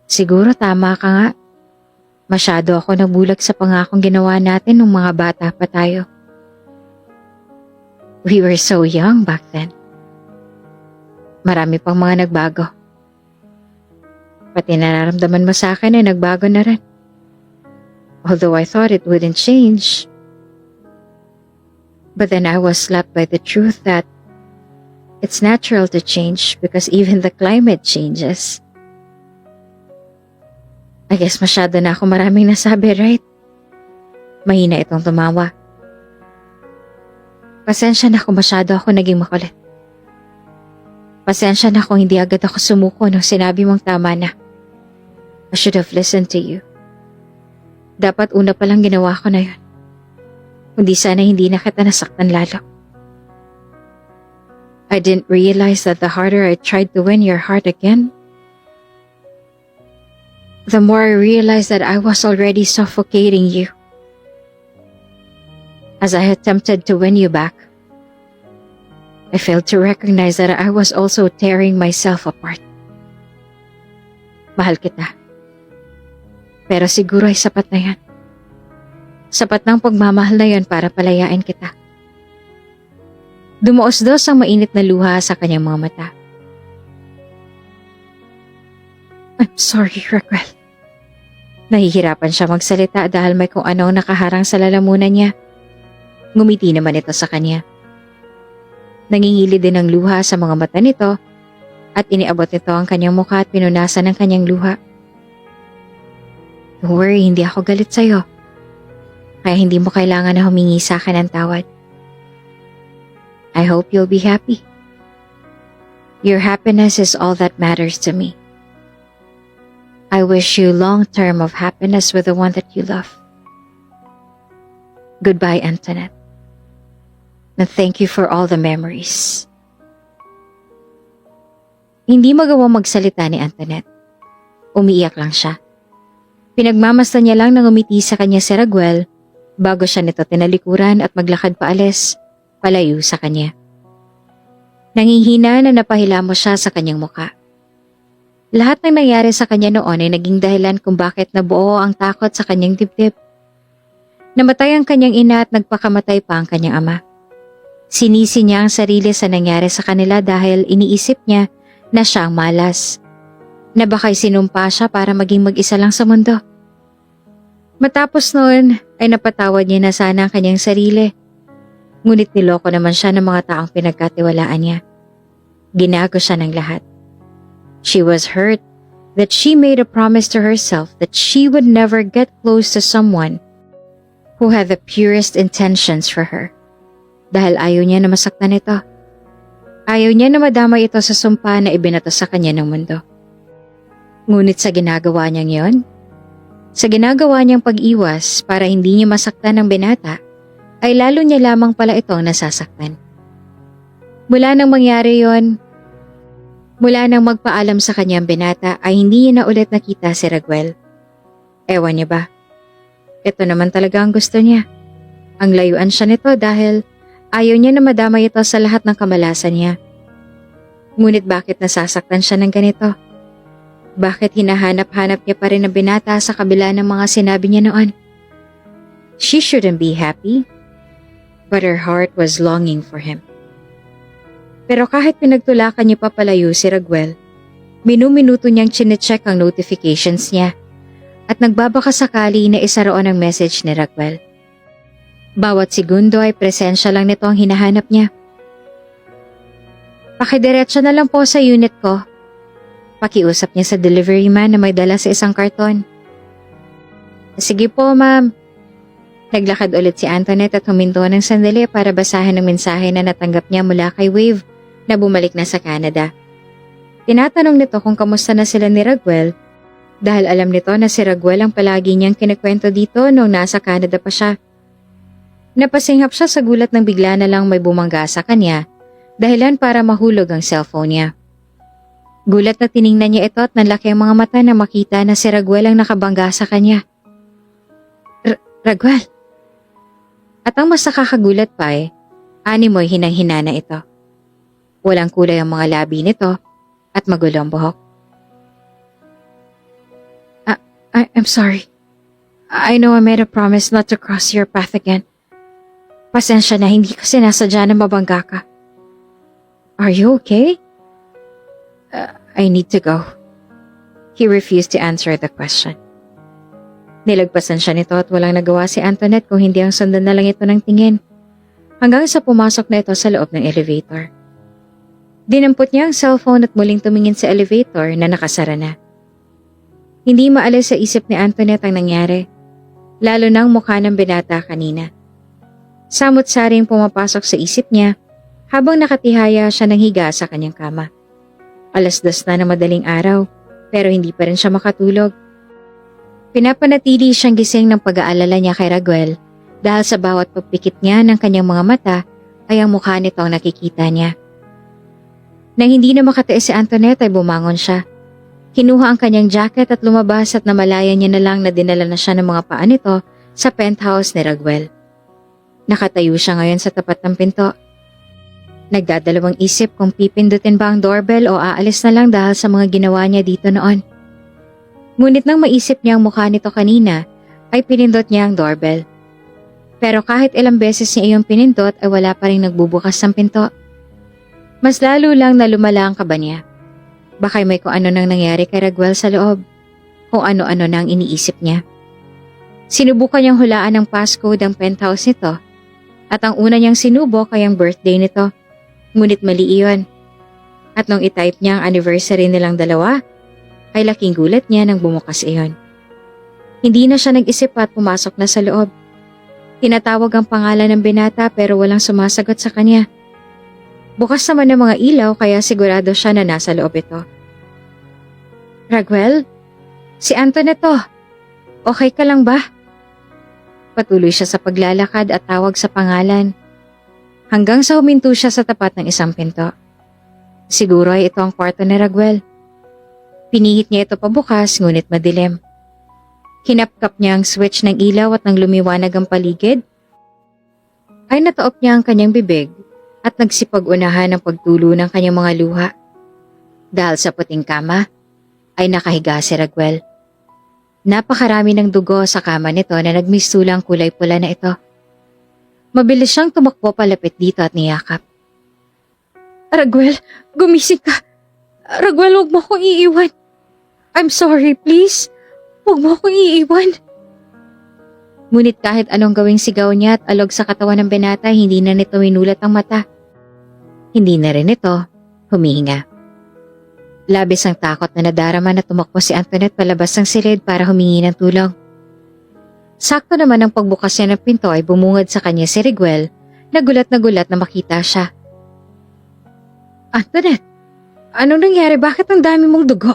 siguro tama ka nga. Masyado ako nabulag sa pangakong ginawa natin nung mga bata pa tayo. We were so young back then. Marami pang mga nagbago. Pati nararamdaman mo sa akin ay nagbago na rin. Although I thought it wouldn't change. But then I was slapped by the truth that it's natural to change because even the climate changes. I guess masyado na ako maraming nasabi, right? Mahina itong tumawa. Pasensya na kung masyado ako naging makulit. Pasensya na kung hindi agad ako sumuko nung sinabi mong tama na. I should have listened to you. Dapat una pa lang ginawa ko na yun. Kundi sana hindi na kita nasaktan lalo. I didn't realize that the harder I tried to win your heart again, the more I realized that I was already suffocating you. As I attempted to win you back, I failed to recognize that I was also tearing myself apart. Mahal kita. Pero siguro ay sapat na yan. Sapat ng pagmamahal na yan para palayain kita. Dumuos-dos ang mainit na luha sa kanyang mga mata. I'm sorry, Raquel. Nahihirapan siya magsalita dahil may kung anong nakaharang sa lalamunan niya. Ngumiti naman ito sa kanya. Nangingili din ang luha sa mga mata nito at iniabot nito ang kanyang mukha at pinunasan ng kanyang luha. Don't worry, hindi ako galit sa'yo. Kaya hindi mo kailangan na humingi sa akin ng tawad. I hope you'll be happy. Your happiness is all that matters to me. I wish you long term of happiness with the one that you love. Goodbye, Antoinette. And thank you for all the memories. Hindi magawang magsalita ni Antoinette. Umiiyak lang siya. Pinagmamasdan niya lang nang umiti sa kanya si Raquel bago siya nito tinalikuran at maglakad paalis, palayo sa kanya. Nanghihina na napahilamos siya sa kanyang muka. Lahat ng nangyari sa kanya noon ay naging dahilan kung bakit nabuo ang takot sa kanyang dibdib. Namatay ang kanyang ina at nagpakamatay pa ang kanyang ama. Sinisi niya ang sarili sa nangyari sa kanila dahil iniisip niya na siya ang malas. Na baka'y sinumpa siya para maging mag-isa lang sa mundo. Matapos noon ay napatawad niya na sana ang kanyang sarili. Ngunit niloko naman siya ng mga taong pinagkatiwalaan niya. Ginago siya ng lahat. She was hurt that she made a promise to herself that she would never get close to someone who had the purest intentions for her. Dahil ayaw niya na masaktan ito. Ayaw niya na madamay ito sa sumpa na ibinato sa kanya ng mundo. Ngunit sa ginagawa niyang yon, sa ginagawa niyang pag-iwas para hindi niya masaktan ng binata, ay lalo niya lamang pala itong nasasaktan. Mula nang mangyari yon, mula nang magpaalam sa kanyang binata ay hindi niya na ulit nakita si Raquel. Ewan niya ba? Ito naman talaga ang gusto niya. Ang layuan siya nito dahil ayaw niya na madamay ito sa lahat ng kamalasan niya. Ngunit bakit nasasaktan siya ng ganito? Bakit hinahanap-hanap niya pa rin ang binata sa kabila ng mga sinabi niya noon? She shouldn't be happy, but her heart was longing for him. Pero kahit pinagtulakan niya papalayo si Raguel, minuminuto niyang chinecheck ang notifications niya at nagbabaka sakali na isa roon ang message ni Raguel. Bawat segundo ay presensya lang nito ang hinahanap niya. Pakidiretso na lang po sa unit ko. Pakiusap niya sa delivery man na may dala sa isang karton. Sige po, ma'am. Naglakad ulit si Antoinette at huminto ng sandali para basahin ang mensahe na natanggap niya mula kay Wave na bumalik na sa Canada. Tinatanong nito kung kamusta na sila ni Raguel dahil alam nito na si Raguel ang palagi niyang kinikwento dito noong nasa Canada pa siya. Napasinghap siya sa gulat nang bigla na lang may bumangga sa kanya dahilan para mahulog ang cellphone niya. Gulat na tiningnan niya ito at nanlaki ang mga mata na makita na si Raguel ang nakabangga sa kanya. Raguel. At ang mas nakakagulat pa animoy hinang-hina na ito. Walang kulay ang mga labi nito at magulo ang buhok. I'm sorry. I know I made a promise not to cross your path again. Pasensya na, hindi kasi nasadya na mabangga ka. Are you okay? I need to go. He refused to answer the question. Nilagpasan siya nito at walang nagawa si Antoinette kung hindi ang sundan na lang ito ng tingin. Hanggang sa pumasok na ito sa loob ng elevator. Dinampot niya ang cellphone at muling tumingin sa elevator na nakasara na. Hindi maalis sa isip ni Antoinette ang nangyari, lalo na ang mukha ng binata kanina. Samot-saring pumapasok sa isip niya habang nakatihaya siya ng higa sa kanyang kama. 2:00 na ng madaling araw pero hindi pa rin siya makatulog. Pinapanatili siyang gising ng pag-aalala niya kay Raguel dahil sa bawat pagpikit niya ng kanyang mga mata ay ang mukha nito ang nakikita niya. Nang hindi na makatiis si Antoinette ay bumangon siya. Kinuha ang kanyang jacket at lumabas at namalayan niya na lang na dinala na siya ng mga paa nito sa penthouse ni Raguel. Nakatayo siya ngayon sa tapat ng pinto. Nagdadalawang isip kung pipindutin ba ang doorbell o aalis na lang dahil sa mga ginawa niya dito noon. Ngunit nang maisip niya ang mukha nito kanina, ay pinindot niya ang doorbell. Pero kahit ilang beses niya iyong pinindot ay wala pa rin nagbubukas ng pinto. Mas lalo lang na lumala ang kaba niya. Baka may kung ano nang nangyari kay Raguel sa loob, kung ano-ano nang iniisip niya. Sinubukan niyang hulaan ng passcode ang penthouse nito at ang una niyang sinubok ay ang birthday nito, ngunit mali iyon. At nung itype niya ang anniversary nilang dalawa, ay laking gulat niya nang bumukas iyon. Hindi na siya nag-isip at pumasok na sa loob. Tinatawag ang pangalan ng binata pero walang sumasagot sa kanya. Bukas naman ng mga ilaw kaya sigurado siya na nasa loob ito. Raguel? Si Antoinette to. Okay ka lang ba? Patuloy siya sa paglalakad at tawag sa pangalan. Hanggang sa huminto siya sa tapat ng isang pinto. Siguro ay ito ang kwarto ni Raguel. Pinihit niya ito pabukas ngunit madilim. Hinapkap niya ang switch ng ilaw at nang lumiwanag ang paligid, ay nataop niya ang kanyang bibig at nagsipag-unahan ang pagtulo ng kanyang mga luha. Dahil sa puting kama, ay nakahiga si Raguel. Napakarami ng dugo sa kama nito na nagmistulang kulay pula na ito. Mabilis siyang tumakbo palapit dito at niyakap. Raguel, gumising ka. Raguel, huwag mo akong iiwan. I'm sorry, please. Huwag mo akong iiwan. Ngunit kahit anong gawing sigaw niya at alog sa katawan ng binata, hindi na nito minulat ang mata. Hindi na rin ito humihinga. Labis ang takot na nadarama na tumakbo si Antoinette palabas ng silid para humingi ng tulong. Sakto naman ang pagbukas niya ng pinto ay bumungad sa kanya si Raguel na gulat na makita siya. Antoinette, anong nangyari? Bakit ang dami mong dugo?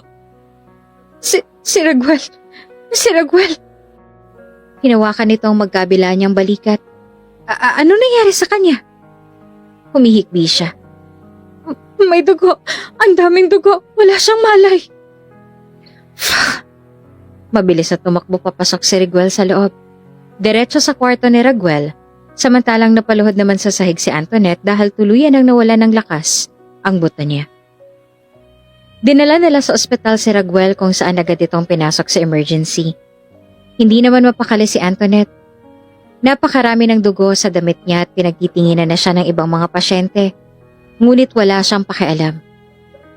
Si Raguel. Si Raguel. Hinawakan nito ang magkabila niyang balikat. Anong nangyari sa kanya? Humihikbi siya. May dugo. Ang daming dugo. Wala siyang malay. Mabilis na tumakbo papasok si Raguel sa loob. Diretso sa kwarto ni Raguel, samantalang napaluhod naman sa sahig si Antoinette dahil tuluyan ang nawala ng lakas ang buto niya. Dinala nila sa ospital si Raguel kung saan agad itong pinasok sa emergency. Hindi naman mapakali si Antoinette. Napakarami ng dugo sa damit niya at pinagtitinginan na siya ng ibang mga pasyente. Ngunit wala siyang pakialam.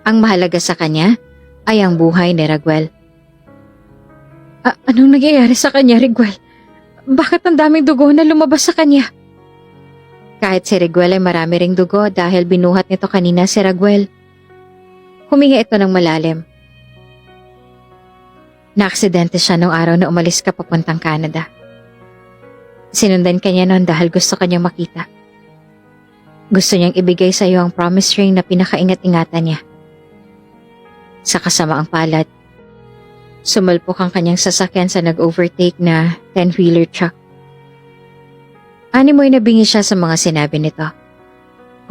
Ang mahalaga sa kanya ay ang buhay ni Raguel. Anong nangyayari sa kanya, Raguel? Bakit ang daming dugo na lumabas sa kanya? Kahit si Raguel ay marami ring dugo dahil binuhat nito kanina si Raguel. Huminga ito ng malalim. Naaksidente siya nung araw na umalis ka papuntang Canada. Sinundan kanya noon dahil gusto kanyang makita. Gusto niyang ibigay sa iyo ang promise ring na pinakaingat-ingatan niya. Sa kasamaang palad, sumulpok ang kanyang sasakyan sa nag-overtake na 10-wheeler truck. Animoy nabingi siya sa mga sinabi nito.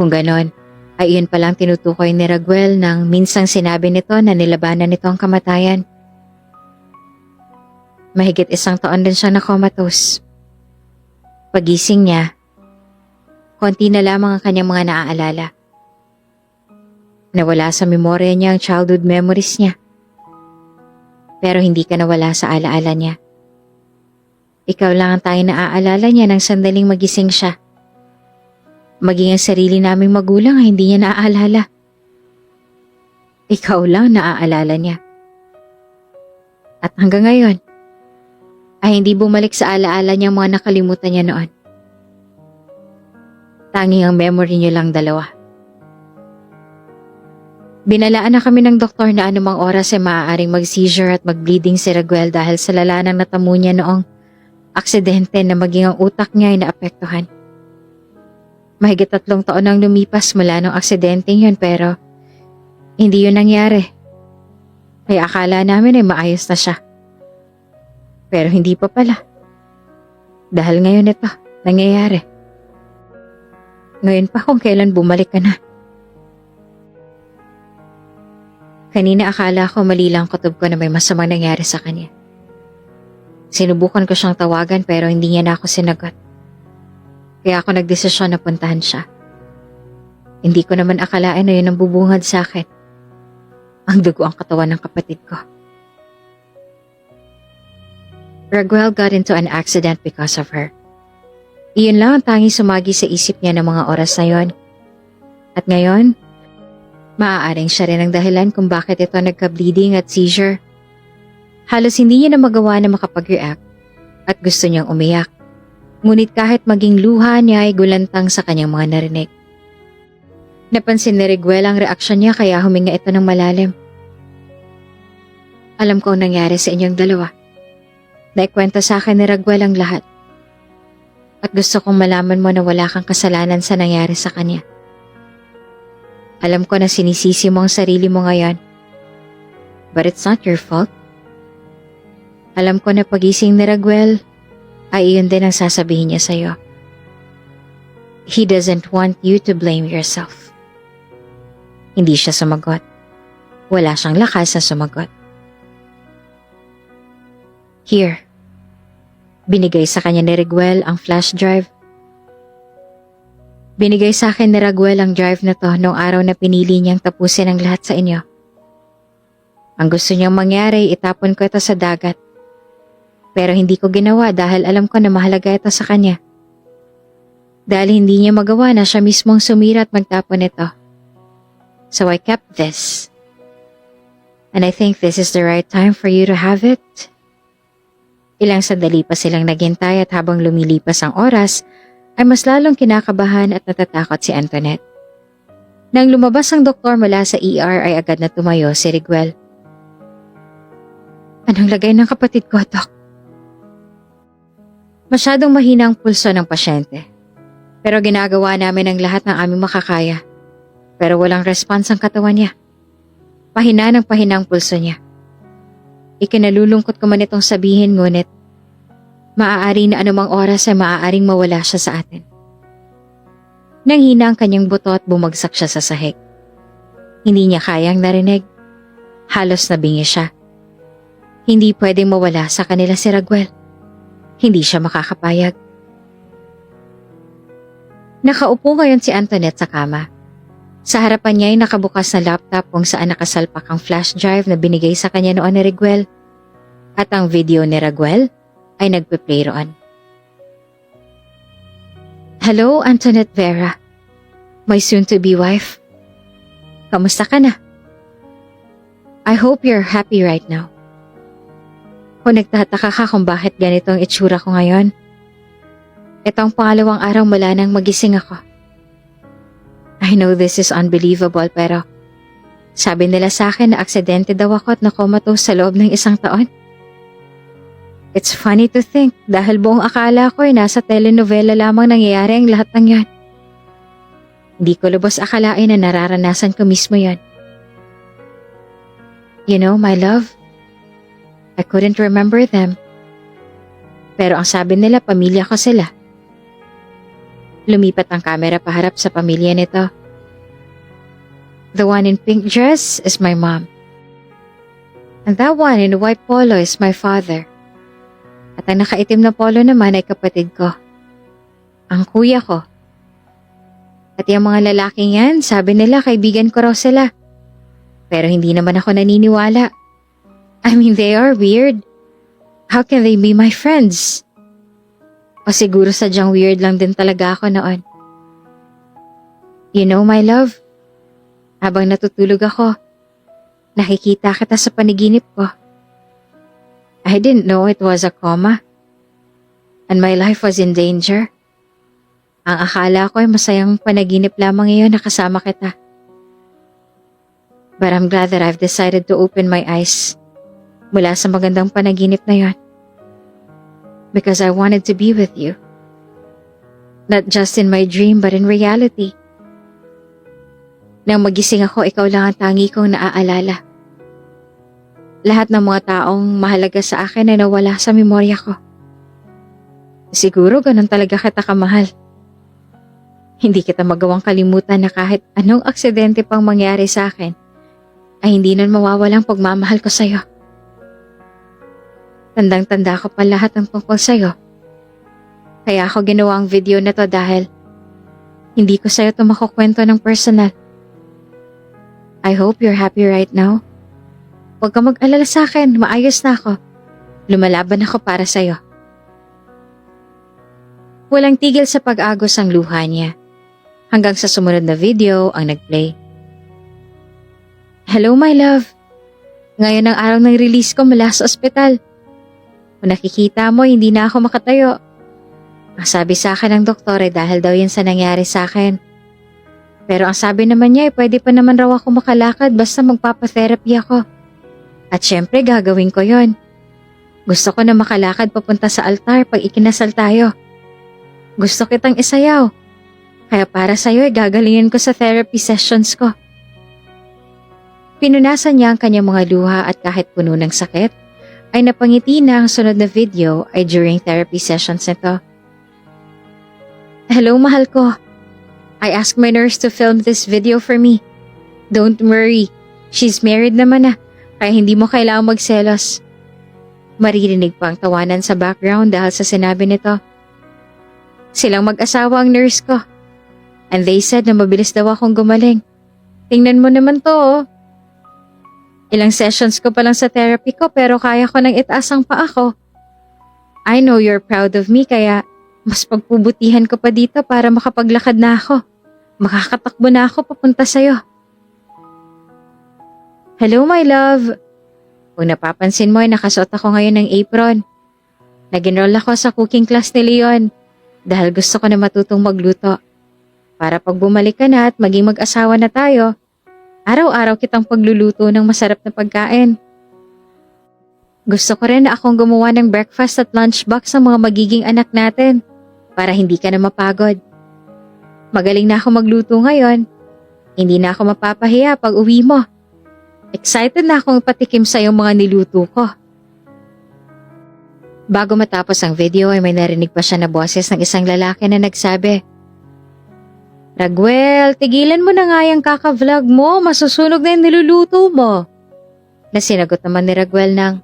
Kung ganon, ay iyon palang tinutukoy ni Raguel nang minsang sinabi nito na nilabanan nito ang kamatayan. Mahigit 1 taon din siya na comatose. Pagising niya, konti na lamang ang kanyang mga naaalala. Nawala sa memorya niya ang childhood memories niya. Pero hindi ka nawala sa alaala niya. Ikaw lang ang tayong naaalala niya nang sandaling magising siya. Maging ang sarili naming magulang ay hindi niya naaalala. Ikaw lang naaalala niya. At hanggang ngayon, ay hindi bumalik sa alaala niya mga nakalimutan niya noon. Tanging ang memory niyo lang dalawa. Binalaan na kami ng doktor na anumang oras ay maaaring mag-seizure at mag-bleeding si Raguel dahil sa lala ng natamo niya noong aksidente na maging ang utak niya ay naapektuhan. Mahigit 3 taon nang lumipas mula nung aksidenteng yun pero hindi yun nangyari. Kaya akala namin ay maayos na siya. Pero hindi pa pala. Dahil ngayon ito, nangyayari. Ngayon pa kung kailan bumalik ka na. Kanina akala ko mali lang kutob ko na may masamang nangyari sa kanya. Sinubukan ko siyang tawagan pero hindi niya na ako sinagot. Kaya ako nagdesisyon na puntahan siya. Hindi ko naman akalain na yun ang bubungad sa akin. Ang dugo ang katawan ng kapatid ko. Raguel got into an accident because of her. Iyon lang ang tanging sumagi sa isip niya ng mga oras na yon. At ngayon, maaaring siya rin ang dahilan kung bakit ito nagka-bleeding at seizure. Halos hindi niya na magawa na makapag-react at gusto niyang umiyak. Ngunit kahit maging luha niya ay gulantang sa kanyang mga narinig. Napansin ni Raguel ang reaksyon niya kaya huminga ito ng malalim. Alam ko ang nangyari sa inyong dalawa. Naikwento sa akin ni Raguel ang lahat. At gusto kong malaman mo na wala kang kasalanan sa nangyari sa kanya. Alam ko na sinisisi mo ang sarili mo ngayon. But it's not your fault. Alam ko na pagising ni Raguel ay iyon din ang sasabihin niya sa'yo. He doesn't want you to blame yourself. Hindi siya sumagot. Wala siyang lakas na sumagot. Here. Binigay sa kanya ni Raguel ang flash drive. Binigay sa akin ni Raguel ang drive na to noong araw na pinili niyang tapusin ang lahat sa inyo. Ang gusto niyang mangyari, itapon ko ito sa dagat. Pero hindi ko ginawa dahil alam ko na mahalaga ito sa kanya. Dahil hindi niya magawa na siya mismong sumira at magtapon ito. So I kept this. And I think this is the right time for you to have it. Ilang sandali pa silang naghintay at habang lumilipas ang oras, ay mas lalong kinakabahan at natatakot si Antoinette. Nang lumabas ang doktor mula sa ER ay agad na tumayo si Raguel. Anong lagay ng kapatid ko, Dok? Masyadong mahina ang pulso ng pasyente. Pero ginagawa namin ang lahat ng aming makakaya. Pero walang response ang katawan niya. Pahina ng pahina ang pulso niya. Ikinalulungkot ko man itong sabihin ngunit maaari na anumang oras ay maaaring mawala siya sa atin. Nanghina ang kanyang buto at bumagsak siya sa sahig. Hindi niya kayang narinig. Halos nabingi siya. Hindi pwedeng mawala sa kanila si Raguel. Hindi siya makakapayag. Nakaupo ngayon si Antoinette sa kama. Sa harapan niya ay nakabukas na laptop kung saan nakasalpak ang flash drive na binigay sa kanya noon ni Raguel. At ang video ni Raguel ay nagpe-play roon. Hello, Antoinette Vera. my soon-to-be wife. Kamusta ka na? I hope you're happy right now. Kung nagtataka ka kung bakit ganito ang itsura ko ngayon, ito ang pangalawang araw mula nang magising ako. I know this is unbelievable pero sabi nila sa akin na aksidente daw ako at nakomatose sa loob ng 1 taon. It's funny to think dahil buong akala ko ay nasa telenovela lamang nangyayari ang lahat ng yan. Hindi ko lubos akalain na nararanasan ko mismo yan. You know, my love, I couldn't remember them. Pero ang sabi nila, pamilya ko sila. Lumipat ang kamera paharap sa pamilya nito. The one in pink dress is my mom. And that one in white polo is my father. At ang nakaitim na polo naman ay kapatid ko. Ang kuya ko. At yung mga lalaking yan, sabi nila kaibigan ko raw sila. Pero hindi naman ako naniniwala. I mean, they are weird. How can they be my friends? O siguro sadyang weird lang din talaga ako noon. You know, my love, habang natutulog ako, nakikita kita sa panaginip ko. I didn't know it was a coma. And my life was in danger. Ang akala ko ay masayang panaginip lamang iyon na kasama kita. But I'm glad that I've decided to open my eyes mula sa magandang panaginip na yon. Because I wanted to be with you. Not just in my dream but in reality. Nang magising ako, ikaw lang ang tangi kong naaalala. Lahat ng mga taong mahalaga sa akin ay nawala sa memorya ko. Siguro ganun talaga kita kamahal. Hindi kita magawang kalimutan na kahit anong aksidente pang mangyari sa akin, ay hindi nun mawawalang pagmamahal ko sa'yo. Tandang-tanda ko pa lahat ng tungkol sa'yo. Kaya ako ginawa ang video na to dahil hindi ko sa'yo ito makukwento ng personal. I hope you're happy right now. Huwag ka mag-alala sa akin, maayos na ako. Lumalaban ako para sa'yo. Walang tigil sa pag-agos ang luha niya. Hanggang sa sumunod na video ang nag-play. Hello my love. Ngayon ang araw ng release ko mula sa ospital. Kung nakikita mo, hindi na ako makatayo. Ang sabi sa akin ng doktor ay dahil daw yun sa nangyari sa akin. Pero ang sabi naman niya ay pwede pa naman raw ako makalakad basta magpapatherapy ako. At syempre gagawin ko yon. Gusto ko na makalakad papunta sa altar pag ikinasal tayo. Gusto kitang isayaw. Kaya para sa'yo ay gagalingin ko sa therapy sessions ko. Pinunasan niya ang kanyang mga luha at kahit puno ng sakit, ay napangiti na ang sunod na video ay during therapy sessions nito. Hello mahal ko. I asked my nurse to film this video for me. Don't worry, she's married naman na, kaya hindi mo kailangang magselos. Maririnig pa ang tawanan sa background dahil sa sinabi nito. Silang mag-asawa ang nurse ko. And they said na mabilis daw akong gumaling. Tingnan mo naman to oh. Ilang sessions ko pa lang sa therapy ko pero kaya ko nang itaas ang paa ko. I know you're proud of me kaya mas pagpubutihan ko pa dito para makapaglakad na ako. Makakatakbo na ako papunta sa'yo. Hello my love. Kung napapansin mo ay nakasuot ako ngayon ng apron. Nag-enroll ako sa cooking class ni Leon dahil gusto ko na matutong magluto. Para pag bumalik ka na at maging mag-asawa na tayo, araw-araw kitang pagluluto ng masarap na pagkain. Gusto ko rin na akong gumawa ng breakfast at lunchbox sa mga magiging anak natin para hindi ka na mapagod. Magaling na ako magluto ngayon. Hindi na ako mapapahiya pag uwi mo. Excited na akong patikim sa iyong mga niluto ko. Bago matapos ang video ay may narinig pa siya na boses ng isang lalaki na nagsabi, Raguel, tigilan mo na nga yung kaka-vlog mo, masusunog na yung niluluto mo. Na sinagot naman ni Raguel ng,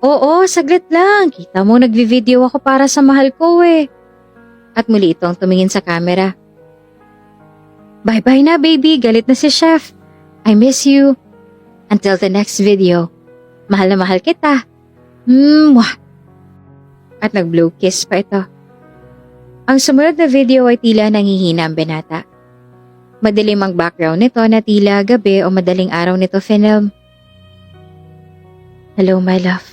Oo, saglit lang, kita mo nagvi-video ako para sa mahal ko eh. At muli itong tumingin sa camera. Bye-bye na baby, galit na si chef. I miss you. Until the next video. Mahal na mahal kita. Mwah. At nag-blow kiss pa ito. Ang sumunod na video ay tila nangihina ang binata. Madilim ang background nito na tila gabi o madaling araw nito film. Hello, my love.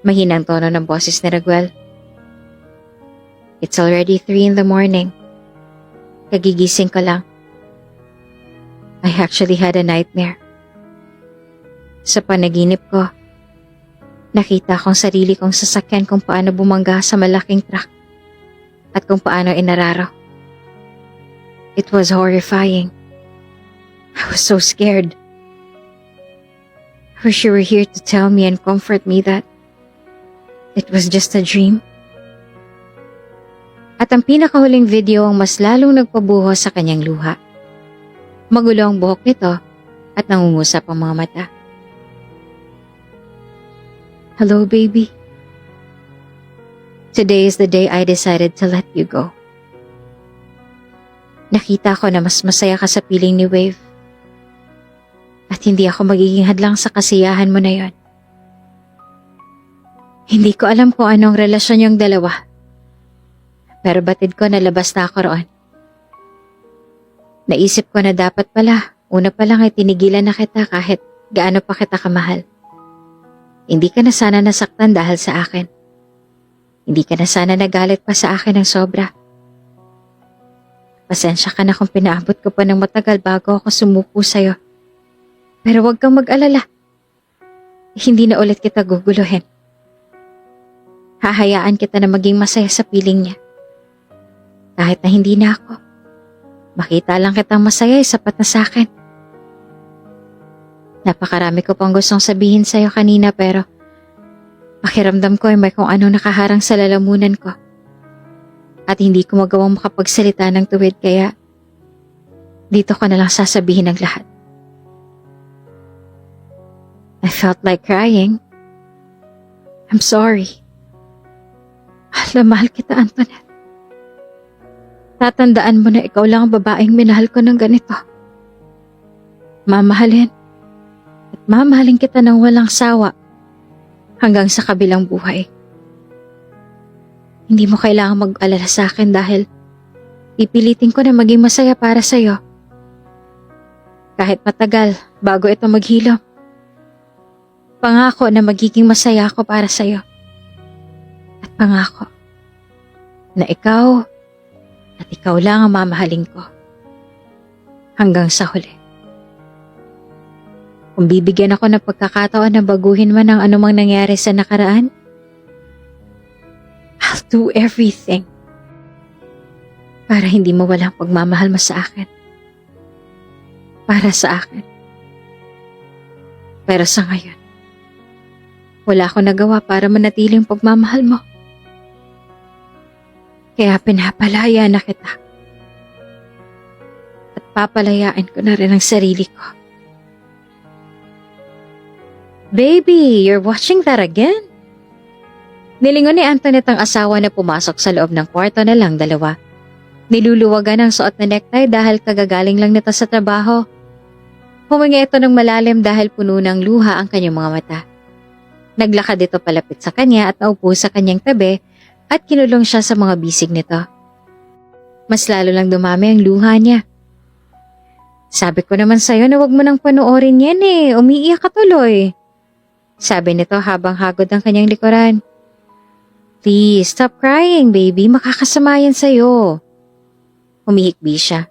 Mahinang tono ng boses ni Raguel. It's already 3 in the morning. Kagigising ko lang. I actually had a nightmare. Sa panaginip ko, nakita kong sarili kong sasakyan kung paano bumangga sa malaking truck at kung paano inararo. It was horrifying. I was so scared. I wish you were here to tell me and comfort me that it was just a dream. At ang pinakahuling video ang mas lalong nagpabuhos sa kanyang luha. Magulo ang buhok nito at nangungusap ang mga mata. Hello, baby. Today is the day I decided to let you go. Nakita ko na mas masaya ka sa piling ni Wave. At hindi ako magiging hadlang sa kasiyahan mo na yon. Hindi ko alam kung anong relasyon yung dalawa. Pero batid ko na labas na ako roon. Naisip ko na dapat pala, una pa lang ay tinigilan na kita kahit gaano pa kita kamahal. Hindi ka na sana nasaktan dahil sa akin. Hindi ka na sana nagalit pa sa akin ng sobra. Pasensya ka na kung pinaabot ko pa ng matagal bago ako sumuko sa'yo. Pero huwag kang mag-alala. Hindi na ulit kita guguluhin. Hahayaan kita na maging masaya sa piling niya. Kahit na hindi na ako. Makita lang kitang masaya ay sapat na sa akin. Napakarami ko pang gustong sabihin sa'yo kanina pero pakiramdam ko ay may kung ano nakaharang sa lalamunan ko. At hindi ko magawang makapagsalita ng tuwid kaya dito ko na lang sasabihin ang lahat. I felt like crying. I'm sorry. Mahal na mahal kita, Antoinette. Tatandaan mo na ikaw lang ang babaeng minahal ko ng ganito. Mamahalin at mamahalin kita ng walang sawa hanggang sa kabilang buhay. Hindi mo kailangang mag-alala sa akin dahil pipilitin ko na maging masaya para sa'yo. Kahit matagal bago ito maghilom. Pangako na magiging masaya ako para sa'yo. At pangako na ikaw at ikaw lang ang mamahalin ko. Hanggang sa huli. Kung bibigyan ako ng pagkakataon na baguhin man ang anumang nangyari sa nakaraan, I'll do everything para hindi mawalang pagmamahal mo sa akin. Para sa akin. Pero sa ngayon, wala akong nagawa para manatiling pagmamahal mo. Kaya pinapalaya na kita. At papalayain ko na rin ang sarili ko. Baby, you're watching that again? Nilingon ni Antoinette ang asawa na pumasok sa loob ng kwarto na lang dalawa. Niluluwagan ang suot na necktie dahil kagagaling lang nito sa trabaho. Huminga ito ng malalim dahil puno ng luha ang kanyang mga mata. Naglakad ito palapit sa kanya at naupo sa kanyang tabi at kinulong siya sa mga bisig nito. Mas lalo lang dumami ang luha niya. Sabi ko naman sa'yo na wag mo nang panoorin yan umiiyak ka tuloy. Sabi nito habang hagod ang kanyang likuran. Please, stop crying baby, makakasama yan sa'yo. Humihikbi siya.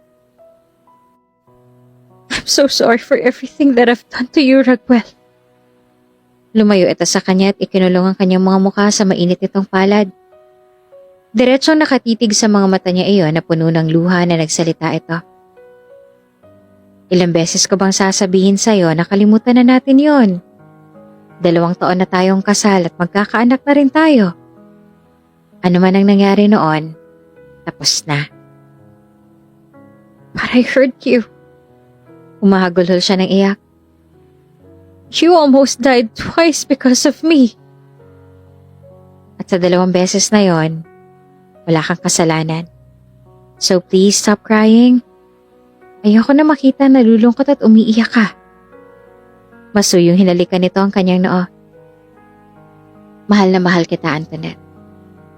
I'm so sorry for everything that I've done to you, Raguel. Lumayo ito sa kanya at ikinulong ang kanyang mga mukha sa mainit nitong palad. Diretsong nakatitig sa mga mata niya iyon na puno ng luha na nagsalita ito. Ilang beses ko bang sasabihin sa'yo na kalimutan na natin yon? 2 taon na tayong kasal at magkakaanak na rin tayo. Ano man ang nangyari noon, tapos na. But I hurt you. Umahagulhol siya ng iyak. You almost died twice because of me. At sa 2 beses na yon, wala kang kasalanan. So please stop crying. Ayoko na makita na lulungkot at umiiyak ka. Masuyong hinalikan nito ang kanyang noo. Mahal na mahal kita, Antoinette.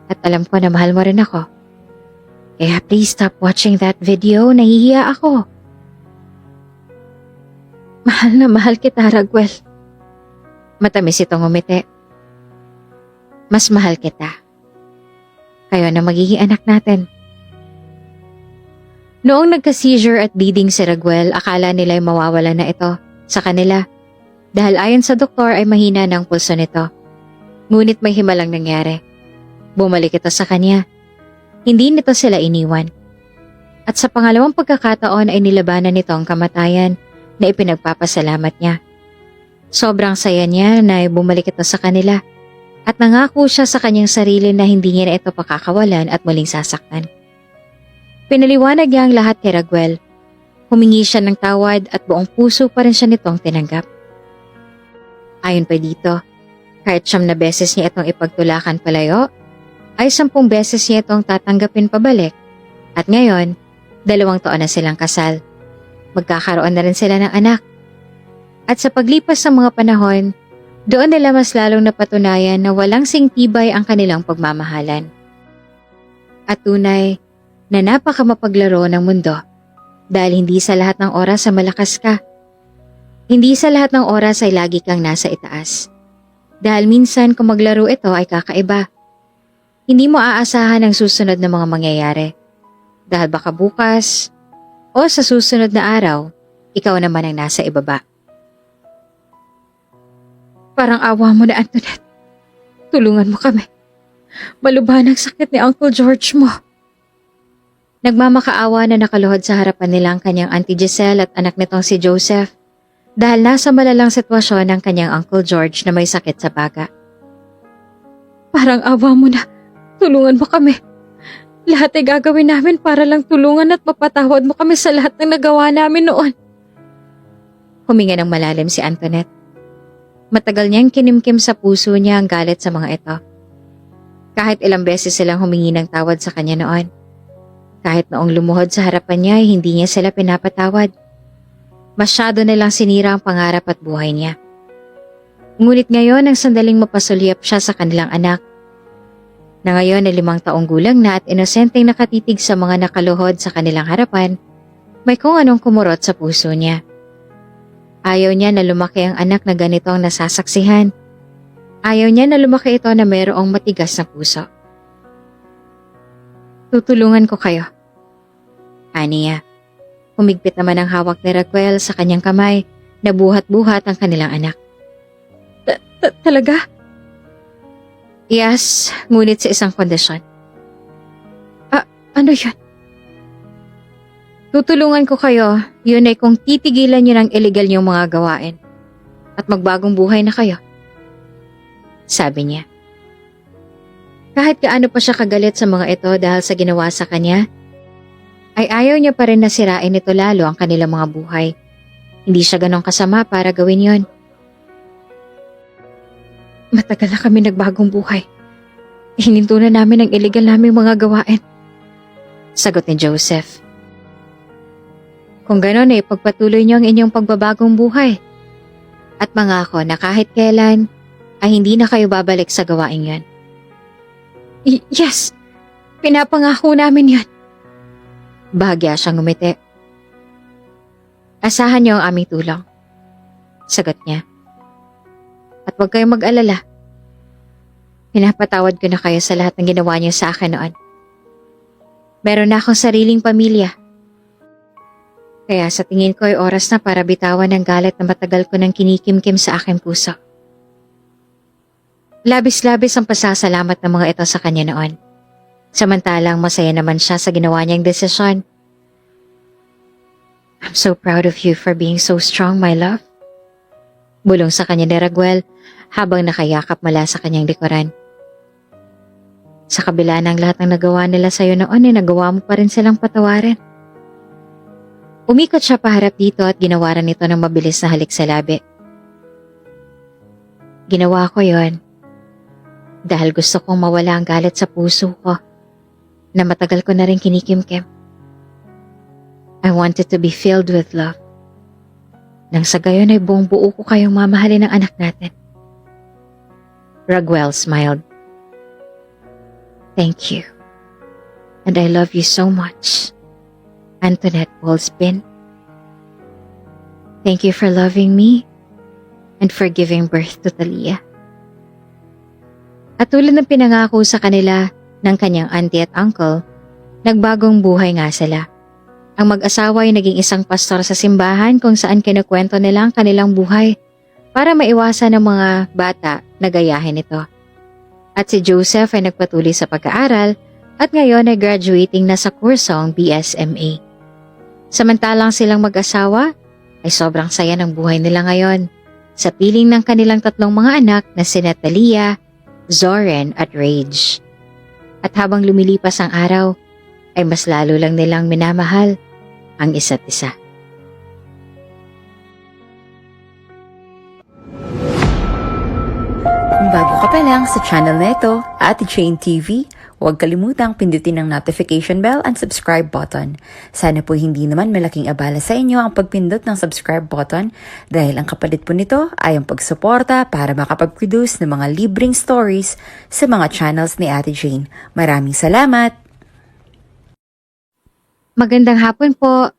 At alam ko na mahal mo rin ako. Kaya please stop watching that video, nahihiya ako. Mahal na mahal kita, Raguel. Matamis itong umiti. Mas mahal kita. Kayo na magiging anak natin. Noong nagka-seizure at bleeding si Raguel, akala nila ay mawawala na ito sa kanila. Dahil ayon sa doktor ay mahina ng pulso nito. Ngunit may himalang nangyari. Bumalik ito sa kanya. Hindi nito sila iniwan. At sa pangalawang pagkakataon ay nilabanan nito ang kamatayan na ipinagpapasalamat niya. Sobrang saya niya na bumalik ito sa kanila at nangako siya sa kanyang sarili na hindi niya na ito pakakawalan at muling sasaktan. Pinaliwanag niya ang lahat kay Raguel. Humingi siya ng tawad at buong puso pa rin siya nitong tinanggap. Ayon pa dito, kahit 9 na beses niya itong ipagtulakan palayo, ay 10 beses niya itong tatanggapin pabalik. At ngayon, 2 taon na silang kasal. Magkakaroon na rin sila ng anak. At sa paglipas ng mga panahon, doon nila mas lalong napatunayan na walang singtibay ang kanilang pagmamahalan. At tunay na napakamapaglaro ng mundo dahil hindi sa lahat ng oras ay malakas ka. Hindi sa lahat ng oras ay lagi kang nasa itaas. Dahil minsan kung maglaro ito ay kakaiba. Hindi mo aasahan ang susunod na mga mangyayari. Dahil baka bukas o sa susunod na araw, ikaw naman ang nasa ibaba. Parang awa mo na, Antoinette. Tulungan mo kami. Malubhan ang sakit ni Uncle George mo. Nagmamakaawa na nakaluhod sa harapan nila ang kanyang Auntie Giselle at anak nitong si Joseph dahil nasa malalang sitwasyon ng kanyang Uncle George na may sakit sa baga. Parang awa mo na. Tulungan mo kami. Lahat ay gagawin namin para lang tulungan at mapatawad mo kami sa lahat ng nagawa namin noon. Huminga ng malalim si Antoinette. Matagal niyang kinimkim sa puso niya ang galit sa mga ito. Kahit ilang beses silang humingi ng tawad sa kanya noon. Kahit noong lumuhod sa harapan niya ay hindi niya sila pinapatawad. Masyado nilang sinira ang pangarap at buhay niya. Ngunit ngayon ang sandaling mapasulyap siya sa kanilang anak. Na ngayon ay 5 taong gulang na at inosenteng nakatitig sa mga nakaluhod sa kanilang harapan, may kung anong kumurot sa puso niya. Ayaw niya na lumaki ang anak na ganito ang nasasaksihan. Ayaw niya na lumaki ito na mayroong matigas na puso. Tutulungan ko kayo. Aniya. Humigpit naman ang hawak ni Raquel sa kanyang kamay na buhat-buhat ang kanilang anak. Talaga? Yes, ngunit sa isang kondisyon. Ano yun? Tutulungan ko kayo, yun ay kung titigilan nyo ng illegal niyong mga gawain at magbagong buhay na kayo. Sabi niya. Kahit gaano pa siya kagalit sa mga ito dahil sa ginawa sa kanya, ay ayaw niya pa rin na sirain ito lalo ang kanilang mga buhay. Hindi siya ganong kasama para gawin yon. Matagal na kami nagbagong buhay. Hininto na namin ang illegal naming mga gawain. Sagot ni Joseph. Kung ganon ay pagpatuloy niyo ang inyong pagbabagong buhay. At mangako na kahit kailan ay hindi na kayo babalik sa gawain yon. Yes, pinapangako namin yon. Bahagya siyang ngumiti. Asahan niyo ang aming tulong. Sagot niya. At huwag kayong mag-alala. Pinapatawad ko na kayo sa lahat ng ginawa niyo sa akin noon. Meron na akong sariling pamilya. Kaya sa tingin ko ay oras na para bitawan ang galit na matagal ko nang kinikimkim sa aking puso. Labis-labis ang pasasalamat ng mga ito sa kanya noon. Samantalang masaya naman siya sa ginawa niyang desisyon. I'm so proud of you for being so strong, my love. Bulong sa kanya ni Raguel habang nakayakap mula sa kanyang likuran. Sa kabila ng lahat ng nagawa nila sa'yo noon ay nagawa mo pa rin silang patawarin. Umikot siya paharap dito at ginawaran nito ng mabilis na halik sa labi. Ginawa ko yon dahil gusto kong mawala ang galit sa puso ko na matagal ko na rin kinikimkim. I wanted to be filled with love. Nang sa gayon ay buong buo ko kayong mamahalin ng anak natin. Raguel smiled. Thank you. and I love you so much. Antoinette Ballspin. Thank you for loving me and for giving birth to Talia. At tulad ng pinangako sa kanila ng kanyang auntie at uncle, nagbagong buhay nga sila. Ang mag-asawa ay naging isang pastor sa simbahan kung saan kinukwento nila ang kanilang buhay para maiwasan ng mga bata na gayahin ito. At si Joseph ay nagpatuloy sa pag-aaral at ngayon ay graduating na sa kursong BSMA. Samantalang silang mag-asawa ay sobrang saya ng buhay nila ngayon sa piling ng kanilang tatlong mga anak na sina Talia, Zoren at Rage. At habang lumilipas ang araw, ay mas lalo lang nilang minamahal ang isa't isa. Kung bago ka pa lang sa channel na ito, Ate Jane TV, huwag kalimutang pindutin ang notification bell and subscribe button. Sana po hindi naman malaking abala sa inyo ang pagpindot ng subscribe button dahil ang kapalit po nito ay ang pagsuporta para makapag-produce ng mga libreng stories sa mga channels ni Ate Jane. Maraming salamat! Magandang hapon po.